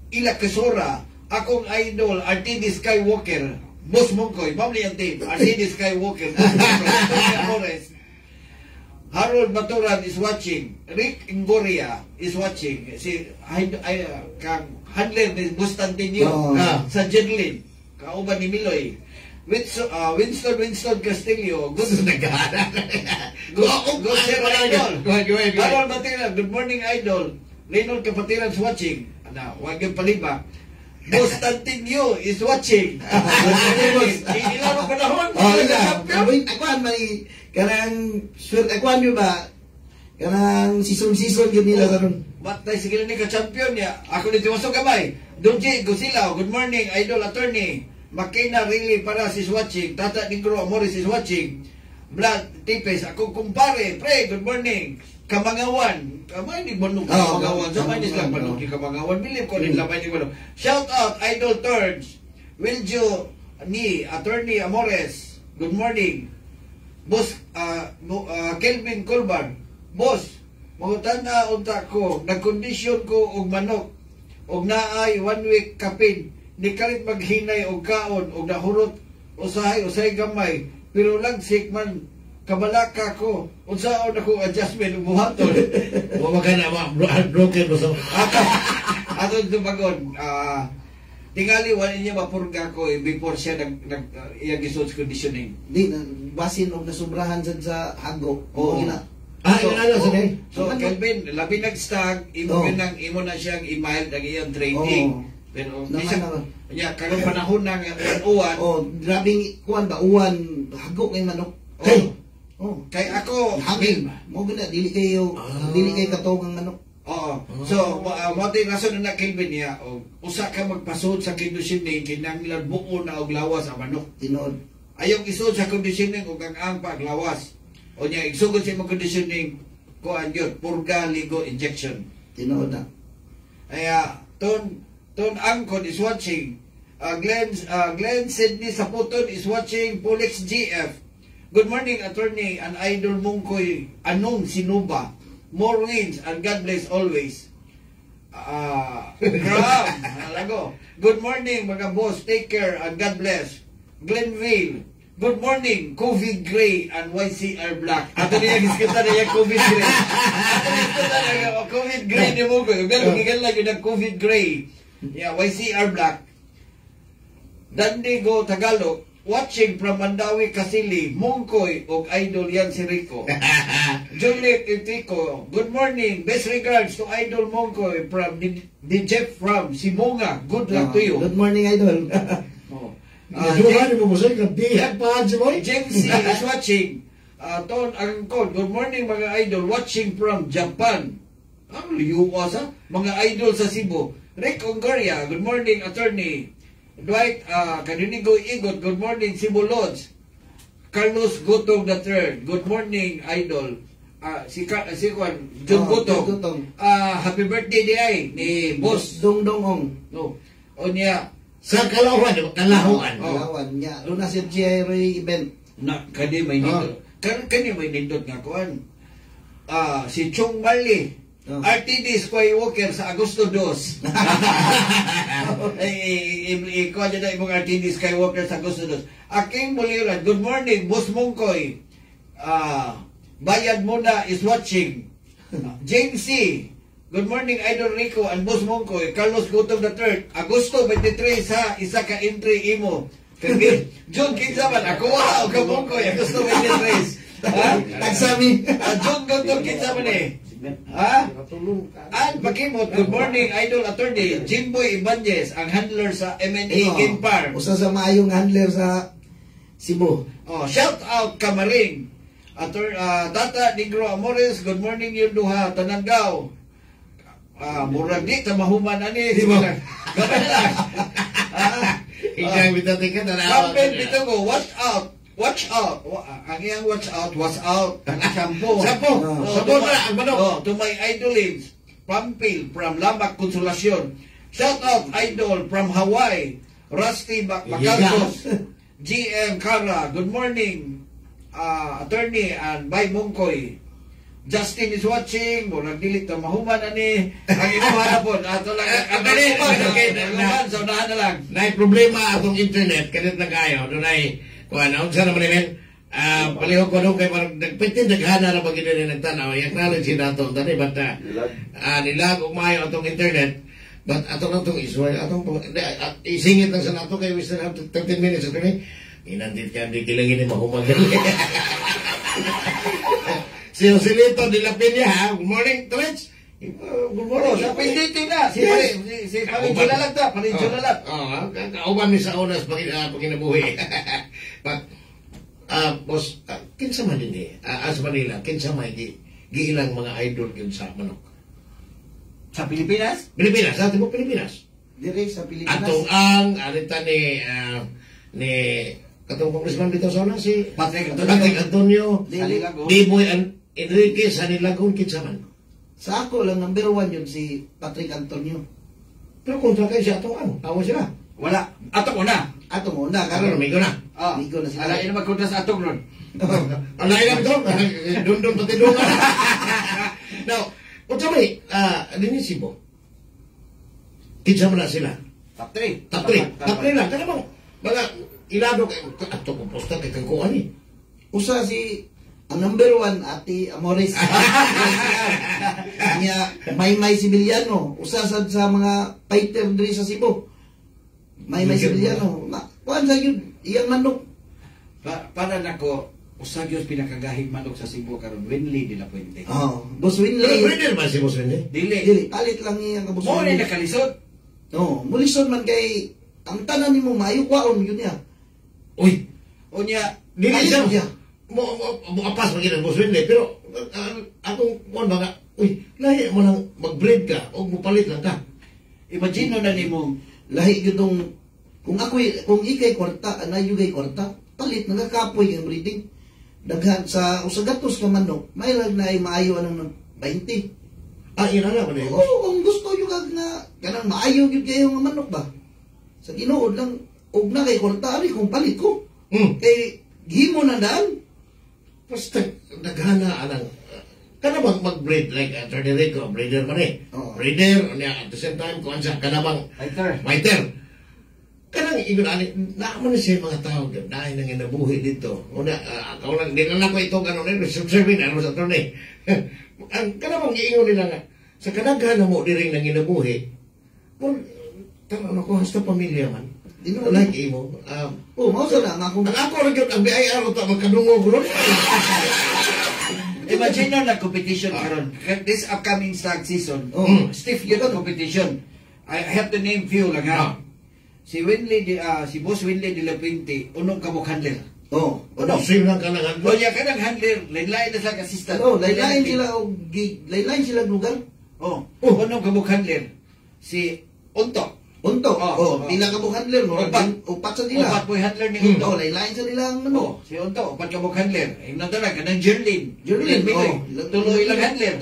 Ila Kesora. Akong idol, RTD Skywalker. Boss Mongkoy, Mamli ang team, RTD Skywalker, Amores. Harold Baturan is watching. Rick Ingoria is watching. Si kang handler ni Bustantinio sa Jedlin. Kauban ni Miloy. Winston Castillo. Good Harold Baturan, good morning, Idol. Reynold Kapatiran is watching. Huwag yung palibak. Bustantinio is watching. Ilan ang panahon? Akuan may kanang swerte akuan yo ba? Kanang season yun nila karon. Batay sige ni ka champion niya. Ako dito wasog kamay. Donji Gosilaw, good morning, Idol Attorney. Makina really para is watching. Tata Negro Amores is watching. Vlad Tipes, ako kumpare, pre, good morning. Kamangawan. Kamay ni Manong Kamangawan. Sa manis lang Manong Kamangawan. Bilip ko rin lamay ni Manong. Shout out, Idol Turns. Wiljo ni Attorney Amores. Good morning. Boss, Kelvin Colban. Boss, mahutan na unta ko. Nagkondisyon ko og manok. Og naay 1 week kapin. Ni kalit maghinay og kaon. Og nahurot. Usahay gamay. Pero lang sick man. Kabalaka ko. Unsaon ako adjustment ng buhaton. Huwag ka na, broken mo sa... Ato ito bagon. Tingali, wala niya mapurga ko before siya iyang results conditioning. Di, basin o nasubrahan sa hago. Oo. So, Kelvin, labi nag-stag, imo na siyang i-mild ang iyong training. Pero, karong panahon ng uwan. Grabing kuwan ba? Uwan, hago ng manok. Kay ako hangin mo gina dili kayo katong ang manok. So mo tay rason na Kelvin niya usa ka magpasud sa conditioning kinahanglan buo na og lawas ang manok. Tinod. Ayaw isud sa conditioning og ang paglawas. O niya igsugod sa conditioning ko anjud purga ligo injection. Tinod na. Aya ton Angkon is watching. Glenn Sidney Saputon is watching. Polix GF. Good morning, Attorney and Idol Mongkoy. Anong sinuba? More wins and God bless always. Graham, Alago. Good morning, mga boss. Take care and God bless. Glenville. Good morning, COVID Gray and YCR Black. Ato niya, giskita na yung COVID Gray. Ato niya, giskita na yung COVID Gray ni mo ko. Gigan lang yung COVID Gray. Yeah, YCR Black. Dandigo Tagalog. Watching from Mandawi Kasili, Mungkoy, og idol yan si Rico. Juliet Itico, good morning. Best regards to Idol Mungkoy from the Jeff from Simonga. Good luck to you. Good morning, Idol. James C. is watching. Ton Angkon, good morning mga idol. Watching from Japan. Ang liwas ha? Mga idol sa Cebu. Rick Ongoria, good morning attorney. Dwight Kaninigo Igot, good morning Cebu Lodge. Carlos Gutong III, good morning idol. Si Juan John Gutong. Happy birthday di ay ni Boss Dongdongong. No. O niya Sa Kalawan, Kalahuan. Kalawan niya. Doon na si Jerry event. na kani may nindot. Kani may nindot nga kuan. Si Chong Marley. RTD Skywalker sa Agosto 2. Ikuha niya na imong RTD Skywalker sa Agosto 2. Aking Buliran, good morning, Boss Mungkoy. Bayad Muna is watching. James C. Good morning, Idol Rico and Boss Mungkoy. Carlos Gutong III. Agosto 23 sa isa ka entry imo. June Kinsaman, ako wow, ka Mungkoy. Agosto 23. Nagsabi. June Gutong Kinsaman eh. At Bakimot, good morning, Idol Attorney Jimboy Ibanez, ang handler sa MNE Game Farm. Usa sa maayong handler sa Cebu. Shout out Kamaring. Tata Negro Amores, good morning yung duha, Tananggaw. Murag di, tamahuman ani. Gabay lang. Ikaw bitatikan na Campaign Bitogo, watch out. Watch out. Ang iyang watch out, was out. Ang shampoo. Shampoo na, ang manok. To my idolins, Pampil from Lamak Consolacion. Shout out idol from Hawaii, Rusty Bacalcos, GM Cara, good morning, attorney and Bay Mungkoy. Justin is watching, murag dilit na mahuman ani. Ang imong hanapon, ato lang ang mahuman, sa unahan na lang. Nay problema atong internet, kanit na kayo, dunay kuan ang sana man nila palihog ko nung kay parang nagpitin daghana ra pag gid nagtanaw acknowledge nato tani but nilag og maayo atong internet but atong isuway atong isingit lang sa nato kay we still have 13 minutes okay inandit ka di kilangin ni mahumag si Joselito de la Peña ha good morning Twitch. Good morning. Sa pinditing na. Si Parinjola lang ta. Parinjola lang. Kauban mi sa oras paginabuhi. But, boss, kinsa man din as Manila, kinsa man giilang mga idol yun sa manok? Sa Pilipinas? Pilipinas, sa tibok Pilipinas. Dire sa Pilipinas. Atong alita ni katong congressman dito sa una, si Patrick Antonio, Sanilagon. Diboy Enrique Sanilagon, kinsa man. Sa ako lang, number 1 yun si Patrick Antonio. Pero kontra kayo siya atong awa sila. Wala. Atong una. Atong una, Karon karon. amigo na. Amigo na sila. Ala, ina magkunta sa atong ron. Alay lang ito. Dundun pati dungan. Now, unsa may, din si Bo. Kinsa man na sila. Top 3. Top 3 lang. Kaya bang, mga ilado kayo, ato kong posta kay kagkuhan eh. Usa si ang number 1, Ate Amores. Niya, Maymay Sibiliano. Usa sa mga fighter diri sa Cebu. Maymay Sibiliano. Kuan sa yun, iyang manok. Para nako, usagyos pinakagahig manok sa Cebu karon Winley de la Puente. Boss Pero Winley. pwede naman si Boss Winley. Dili. Palit lang iyang kabus. Mo ni nakalisod. Mulisod man kay ang tanan nimo maayo kwaon yun niya. Uy, Unya, dili Palit siya. siya. Mo apas maging ang Boss Winley. Pero, akong kuhan ba uy, lahi mo nang mag-breed ka o mupalit lang ka. imagine na nimo Lahi yun tong, kung ikay kwarta, anayo kay kwarta, palit, nagkakapoy yung breeding. Daghan sa usagatos ka manok, may lang na ay maayo ng 20. Yun na naman eh. Oo, kung gusto nyo nga, kanang maayo yun kayo nga manok ba? Sa ginood lang, og na kay kwarta, kung palit ko. Kay, himo na daan. Basta naghana anang kana bang mag-breed like Attorney Rico, breeder man eh. breeder, at the same time, kuhan siya, kanabang fighter. Kanang ingon ani naman siya mga tao dahil nang inabuhi dito. Una ako lang din lang ko ito kanon ni subserving ano sa torne. Ang kanang giingon nila nga sa kadaghan mo diri nang inabuhi. Kung tanong ako hasta pamilya man. Dino like imo. Mao sa lang ako. Ang ako ra gyud ang BIR to magkadungog ron. Imagine na competition karon. This upcoming stag season. Stiff yun ang competition. I have to name few lang ha. Si Boss Winley de la Puente, unong kabuk handler. Same lang kanang handler. O niya kanang handler, lain-lain na sa assistant. Lain-lain sila lugar. Unong kabuk handler. Si Unto. Pila kabuk handler mo. Upat sa nila. Upat po handler ni Unto. Lain-lain sa nila ano. Si Unto, upat kabuk handler. Inadala kanang Jerlin. Tuloy lang handler.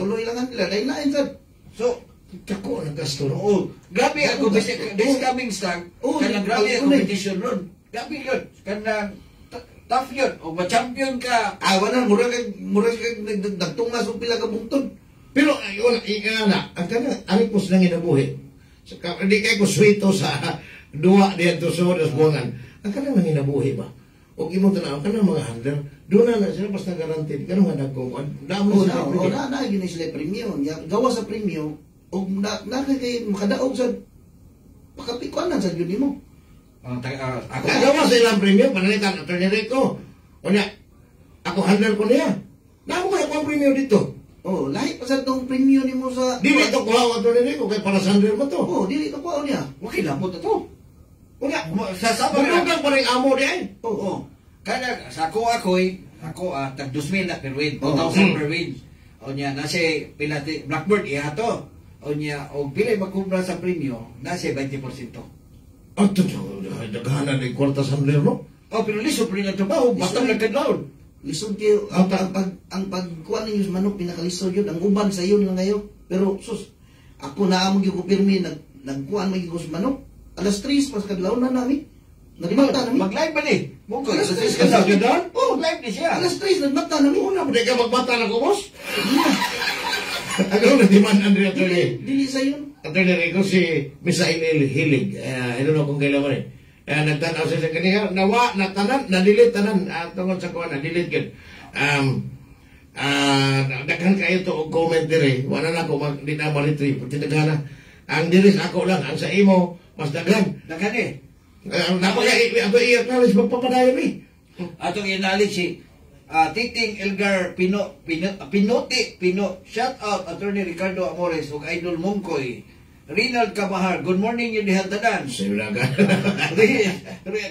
Lain-lain sa. So, Kako ang gasto ron. Grabe ang competition. This coming stag, kanang grabe ang competition ron. Grabe yun. Kanang tough yun. O ma-champion ka. Awan na, mura kag nagtungas o pila ka bungtod. Pero, na, ang kanang alipos lang inabuhi. Hindi kayo kuswito sa duwa diyan to sa buwangan. Ang kanang nang inabuhi ba? O imong tanaw, kanang mga handler, doon na sila basta guaranteed. Kanang nga nagkong, damo sila. Yun sila premium. Gawa sa premium, o nakakay makadaog sa pakapikuanan sa yun mo. Ako gawa sa ilang premium, panalitan at Rico. O niya, ako handler ko niya. Nako ko ang premium dito. Lahi pa sa itong premium ni mo sa... Dili ito kuha ang Rico, kaya para sa handler mo to. Dili ito kuha niya. Okay lang mo to. Sa sabang lang pa rin amo diyan. Kaya sa ako, tag 2,000 na per win, 2,000 per win. O niya, nasa pilati, Blackbird, iya to. O niya, o pilay magkumpra sa premium, nasa 20%. Ito, naghahanan ng kwarta sa handler, no? Pero lisod rin ang trabaho, basta nagkadlaon. Lisod kayo, ang pagkuha ninyo sa manok, pinakalisod yun, ang uban sa yun lang ngayon. Pero, sus, ako na among yung kupirmi, nagkuha magiging sa manok. Alas 3, pas kadlaon na namin. Nagmata namin. Mag-live ba ni? Alas 3 ka sa doon? Mag-live ni siya. Alas 3, nagmata namin. Una, hindi ka magbata na ko, boss? Ano na timan, Andrea Tole? Dili sa yun. Attorney Rico, si Misael Hilig. I don't know kung kailan mo rin. Nagtanaw siya sa kaniya. Nawa, natanan, na-delete tanan. Tungkol sa kuha, na-delete yun. Daghan kayo to og comment dire. Wala na ko, di na ma-retrieve. Tinagana. Ang diris ako lang. Ang sa imo, mas daghan. Daghan eh. Ako i-acknowledge magpapadayon eh. Atong i-acknowledge si Titing Elgar Pino. Shout out Attorney Ricardo Amores ug Idol Mongkoy. Rinald Cabahar, good morning yun dihantadan.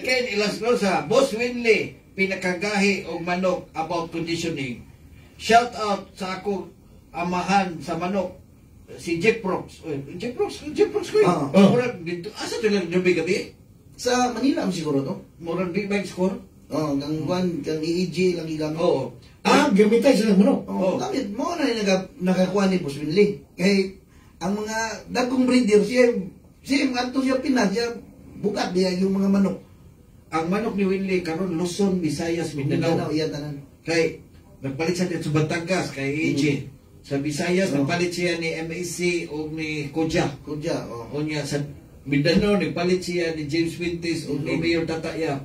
Ken Ilaslosa, Boss Winley, pinakagahi og manok about conditioning. Shout out sa ako amahan sa manok, si Jeff Prox. Jeff Prox ko yun. Asa ito lang gabi? Sa Manila ang siguro to? Murag big bike score? Kang EEG lang igamit. Gamitay sila manok. Gamit mo na nakakuha ni Boss Winley. Kaya ang mga dagong breeder siya ato siya Pinas, siya bukat niya yung mga manok. Ang manok ni Winley karon Luzon, Visayas, Mindanao. Iya tanan. Kay nagpalit siya dito sa Batangas kay EJ. Sa Visayas nagpalit siya ni MAC o ni Koja. O niya sa Mindanao nagpalit siya ni James Wintes o ni Mayor Tataya.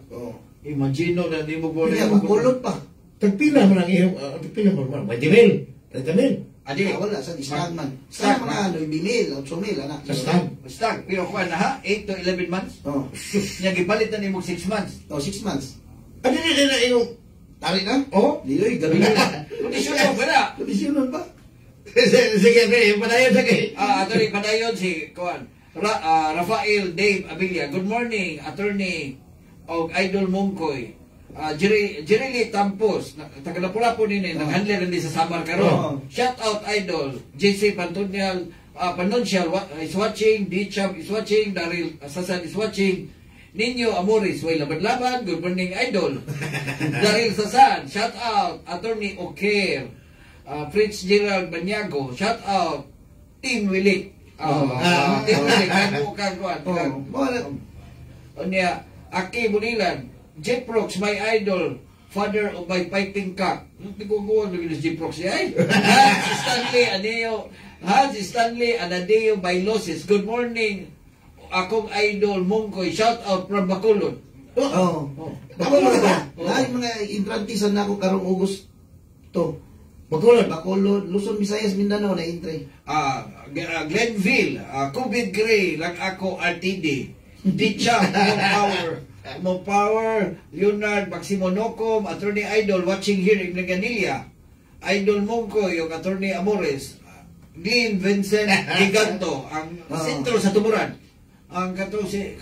Imagine na di mo boleh. Magulot pa. Tagpila man ang iyong tagpila man. Madimil. Adi, wala sa stag man. Stag mga ano, bimil, 8,000 anak. Stag. Pero kuha na ha, 8 to 11 months. Niya gipalit na ni mo 6 months. 6 months. Adi na yung tari na? Dili, gabi na. Kondisyonon ba na? Kondisyonon ba? Sige, padayon sa kay. Attorney, padayon si Kuan. Rafael Dave Abilia. Good morning, Attorney og Idol Mongkoy. Jerry Tampos, taga-Lapu-Lapu din nag-handler din sa Samar karon. Shout out Idol, JC Pantonial, Panoncial is watching, D-Champ is watching, Daryl Sasan is watching, Ninyo Amores, way laban-laban, good morning Idol. Daryl Sasan, shout out, Attorney Oker, Prince Gerald Banyago, shout out, Team Wilik. Team Wilik, kagkuan. Onya, Aki Bulilan, Jeff Prox, my idol, father of my fighting cock. Hindi ko kuha ng G-Prox siya eh. Hans Stanley Anadeo Bailosis. Good morning. Akong idol Mongkoy. Shout out from Bacolod. Bacolod ba? Dahil mga intrantisan na ako karong August to. Bacolod, Luzon, Visayas, Mindanao na entry. Glenville, COVID Gray, lang ako RTD. Dicha, Mo Power, Leonard Maximo Nocom, Attorney Idol, watching here in Ganilla. Idol Mongko, yung Attorney Amores. Glenn Vincent Giganto, ang sentro sa Tumuran. Ang katong si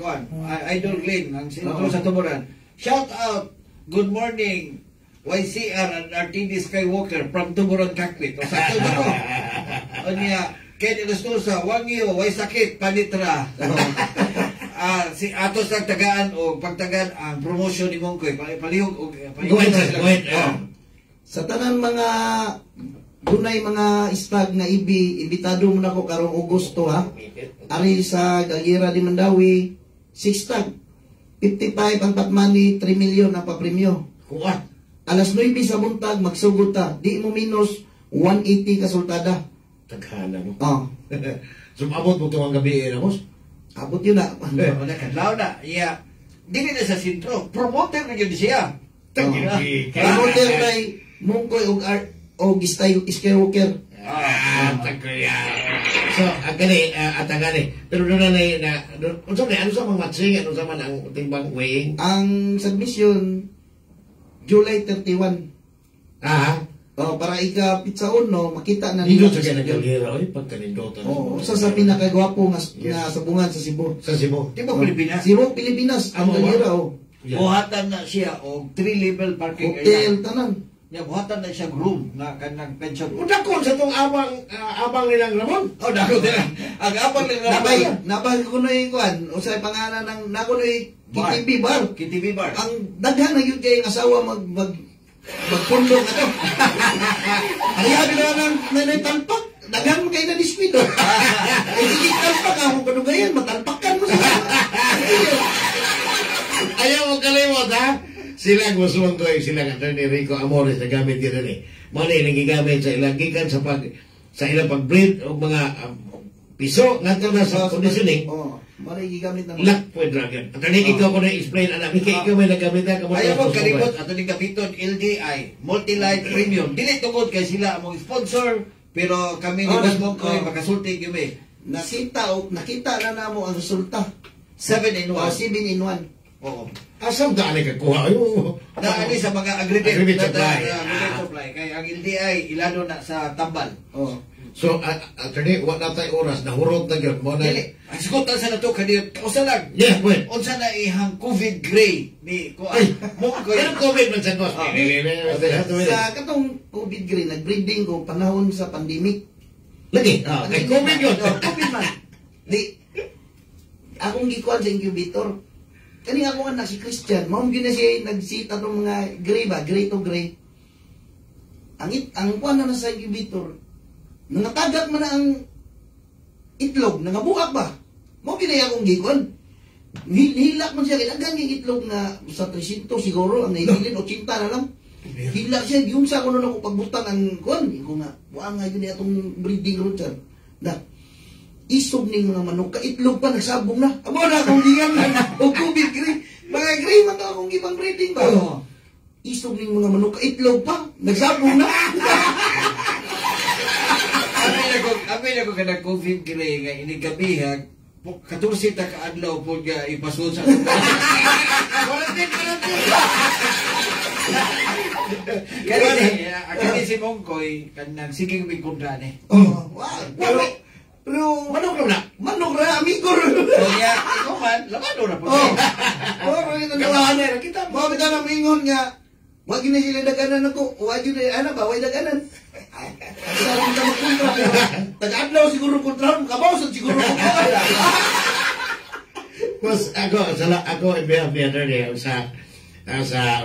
Idol Glenn, ang sentro sa Tumuran. Shout out, good morning, YCR and RTD Skywalker from Tumuran Kaklit. O sa Tumuran ko. O niya, Ken Ilustosa, Wangyo, way sakit, panitra. Si atos ang tagaan o pagtagaan ang promotion ni Mongkoy. Palihog o sa tanan mga dunay mga stag na imbitado mo na ko karong Agosto ha. Ari sa Galera di Mandawi, 6 stag. 55 ang patmani, 3 million ang papremyo. Kuha. Alas 9 sa buntag, magsugod ta. Di mo minus 180 kasultada. Taghana mo. So, abot mo itong gabi, Ramos? Abot yun na. Lao na. Yeah. Dili na sa sentro. Promoter na yun siya. Promoter na Mongkoy o Skywalker. So, ang gani, at ang gani. Pero doon na ano sa mga matching, ano sa man ang timbang weighing? Ang submission, July 31. Para ika-pitsaon, no, makita na nila. Dito sa Galera, pagkanindotan. Isa sa pinakagwapo nga sabungan sa Cebu. Sa Cebu? Di ba Pilipinas? Cebu, Pilipinas. Ang Galera, buhatan na siya o 3-level parking hotel, tanan. Buhatan na siya room na kanang pension. Udakon sa itong abang nilang Ramon? Dako nila. Ang abang nilang Ramon. Nabay ko na yung kuhan. O sa pangalan ng nakunoy KTV bar. KTV bar. Ang daghan na yun kay asawa magpundong na to. Ariyabi na nanay talpak. Daghan mo kayo na disquido. Hindi talpak ako kanugayan. Matalpakan mo siya. Ayaw mo kalimot ha? Sila gustuhan ko sila Attorney Rico Amores na gamit yun eh. Mga nagigamit sa ilang gikan sa ilang pag-breed o mga piso nga na sa conditioning. Gigamit ng Lakpoy dragon. Attorney, ikaw ko na-explain anak. Ikaw may nagamit na. Ayaw mo kalimot Attorney Gabiton LDI Multi-Light Premium. Dili tungkol kay sila among sponsor pero kami ni Boss Mongkoy makasulti kami. Nakita na namo ang resulta. 7-in-1. 7-in-1. Oo. Asam ka ani kakuha? Naani sa mga agreement supply. Kaya ang LDI ilano na sa tambal. So, Attorney, wala tayo oras. Nahurot na yun. Dili. Ang sigutan sa nato kanina. Kausa lang. Yeah, wait. Unsa na ihang COVID gray ni Mongkoy. Pero COVID man sa ko. Sa katong COVID gray, nag-breeding ko panahon sa pandemic. Lagi? Kay COVID yun. COVID man. Akong gikuan sa incubator. Kani ako anak si Christian, mao gyud na siya nagsita ng mga gray ba, gray to gray. Ang kuan na sa incubator. Nangatagak man ang itlog, nangabuak ba? Mao gyud na akong gikuan. Hilak man siya kailangan yung itlog na sa 300 siguro, ang nailin 80 na lang. Hilak siya, yung sa ko na ako pagbutang ang kuan, ko nga, buang nga yun atong breeding road siya. Isog ning mga manok, kaitlog pa, nagsabong na. Amo na akong gingan na, o COVID gray. Mga gray man to akong gibang breeding ba? Isog ning mga manok, kaitlog pa, nagsabong na. Amin ako ka COVID gray nga inigabihag, 14 ta kaadlaw po nga ipasun sa Kaya si Mongkoy, kanang siging may kontra ni. Pero manok na amigo ron. Kaya ikaw man lamano ra po. Pero nalahanan kita mo kita na mingon nga. Wag na sila daganan ako. Wag yun ana ba way daganan. Sarang ta magkontra. Tag-adlaw siguro kontra mo kabaw siguro ko. Mas ako behalf ni Attorney sa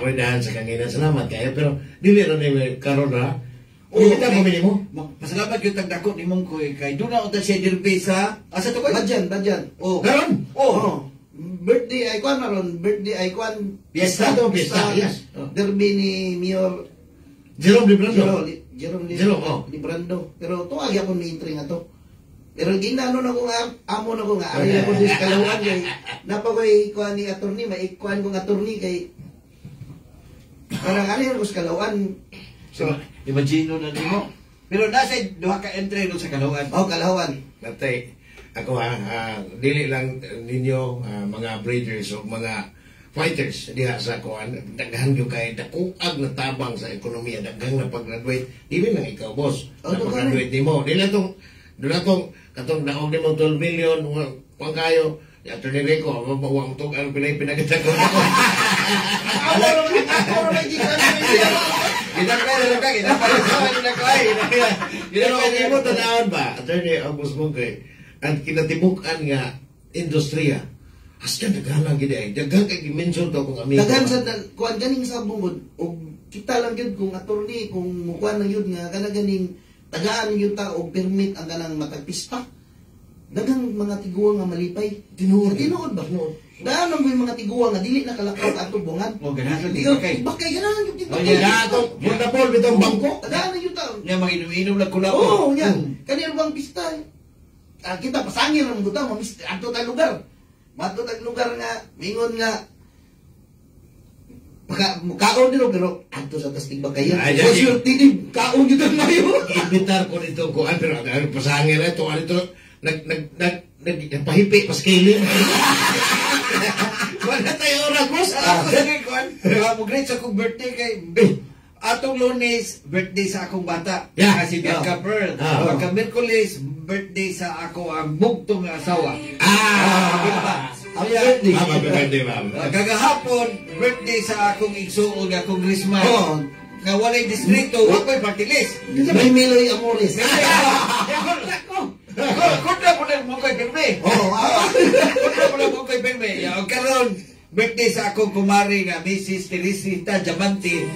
redahan sa kanina. Salamat kayo pero dili ra ni karon ra. Kita mo minimo. Pasalamat gyud tag dako ni Mongkoy kay duna unta siya dirbe sa asa to koy? Badyan. Karon? birthday ay kwan maron, birthday ay kwan Fiesta. Fiesta, yes. derby ni Mayor Jerome Librando. Jerome Librando. Pero tuwag ako ni entry nga to. Pero ginano na ko nga, amo na ko nga, ari na ko dis kalawang kay napakoy kuan ni attorney, maikuan ko nga attorney kay parang ari ko sa kalawang. So, imagine na nimo. Pero nasa duha ka entry no sa Kalawan. Oh, kalawang. Natay, ako dili lang ninyo mga breeders o mga fighters diha sa kuan, daghan yung kay dakuag na tabang sa ekonomiya, daghang na pag-graduate. Dili lang ikaw, boss, na pag-graduate nimo. Dili lang tong katong daog nimo 12 million, pang kayo, Attorney Rico, mawang to ang pinagita ko. Ako rin Ginapay mo tanawon ba, Attorney August Mungkay, ang kinatibukan nga industriya. Hasta daghan gid ay daghan kay dimension to kung amigo. Daghan sa kuan ganing sa bungod og kita lang gyud kung attorney kung mukuan lang gyud nga kana ganing tagaan gyud ta og permit ang kanang matagpista. Daghang mga tiguang nga malipay. Tinuod ba? Daan ang mga tiguang nga dili nakalakaw ato bungan. O ganahan di Bakay ganahan gyud dito. Dato, muna pol bitong bangko. Daan gyud ta. Nya maginom-inom lang kula. Oo, yan. Kanil bang pista. Kita pasangin ang buta ato ta lugar. Mato tag lugar nga mingon nga kaon dito pero ato sa tastig bakayan. So sure tinib kaon gyud mayo. Imbitar ko dito ko pero ang pasangin ito nagpahipi paskilin. Wala tayo oras, boss. Mo great sa akong birthday kay atong Lunes birthday sa akong bata. Yeah. Si Bianca Pearl. Pagka Miyerkules birthday sa ako ang bugtong nga asawa. Happy birthday, ma'am. Kagahapon birthday sa akong igsuon nga congressman. Nga walay distrito, wako'y party list. May Miloy Amores. Kontra po lang mo ko'y pirme. Kontra po lang mo ko'y pirme. O karon birthday sa akong kumari nga Mrs. Teresita Diamante.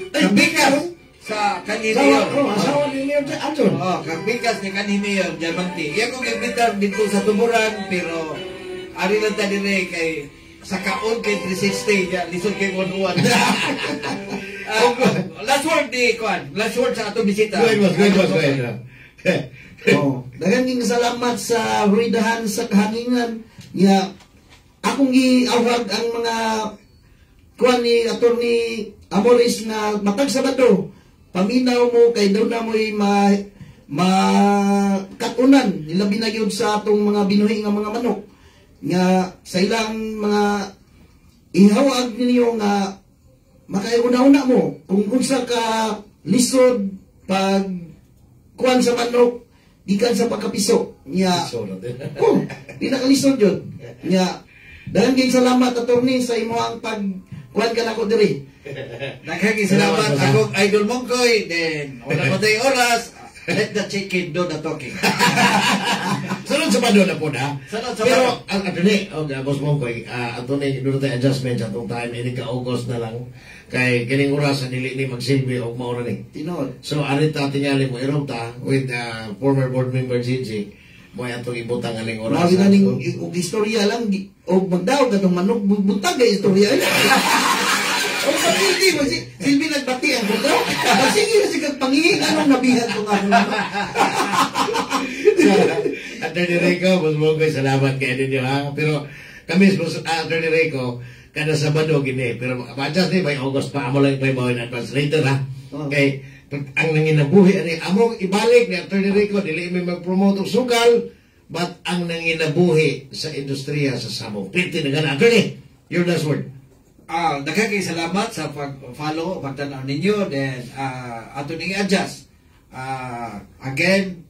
Kabikas sa kaniniyon. Asawa ni Mayor Anton. Kabikas ni kaniniyon Diamante. Iya kong imbitar dito sa Tuburan, pero ari lang ta dire kay sa kaon kay 360 ya lisod kay 11. Last word di kwan. Last word sa atong bisita. Go ahead. Daghang ging salamat sa ridahan sa kahangingan nga akong giawag ang mga kuan ni Attorney Amores nga matag Sabado paminaw mo kay daw na mo'y katunan nilabi na gyud sa atong mga binuhi nga mga manok nga sa ilang mga ihawag ninyo nga makaiuna-una mo kung unsa ka lisod pag kuan sa manok gikan sa pagkapiso nya pinakalisod yun nya daghang gyud salamat attorney sa imong pag kuan ka nako diri. Daghang salamat akong idol Mongkoy, then wala pa tayo oras. Let the chicken do the talking. Sunod sa Sabado na po na. Pero ang attorney, boss Mongkoy, attorney doon tayo adjustment sa itong time ini ka August na lang kay kining oras sa dili ni magsilbi og mao ni. Tinod. So arita tingali mo irong ta with former board member Gigi. Mo atong ibutang aning oras. Mao ganing og istorya lang og magdaog katong manok buntag ay istorya. O sa hindi mo silbi nagbati ang buto. Sige na sigag pangingi anong nabihan ko nga. Attorney Rico, boss Mongkoy, salamat kay ninyo ha. Pero kami Attorney Rico kada Sabado gini pero adjust ni by August pa amo lang by mo in advance later ha. Okay, ang nanginabuhi ani among ibalik ni Attorney Rico dili mi mag-promote og sugal but ang nanginabuhi sa industriya sa Sabong. Pwede na gana attorney. Your last word. Daghang salamat sa pag-follow, pagtanaw ninyo, then ato ning adjust. Again,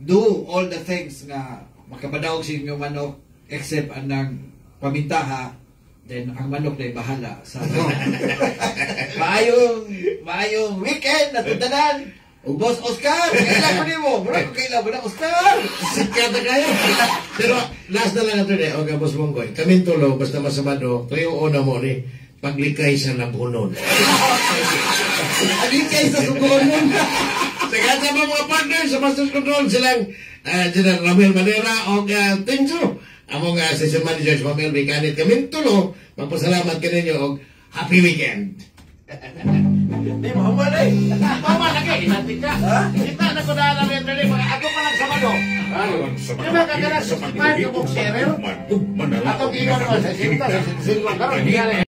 do all the things nga makabadaog sa inyong manok except anang pamintaha, then ang manok na bahala sa maayong weekend na tuntanan. Boss Oscar, kailan ko nimo? Bro, kailan mo na Oscar? Sikat na kayo. Pero last na lang attorney, okay, boss Mongkoy. Kaming tulo, basta masabado, tuyo una mo ni paglikay sa labunon. Paglikay sa sugonon. Sige sa mga partners sa Masters Control silang General Ramel Manera o Tenso. among session manager sa Melvin Kanit kami tulo magpasalamat kaninyo og happy weekend. Di mo ba eh? Mama lagi, natin ka. Kita na ko na namin dali, ako pa lang Sabado. Di ba kagana sa pagpapain ko kong seryo? Atong iwan ko sa sinta, sa sinta,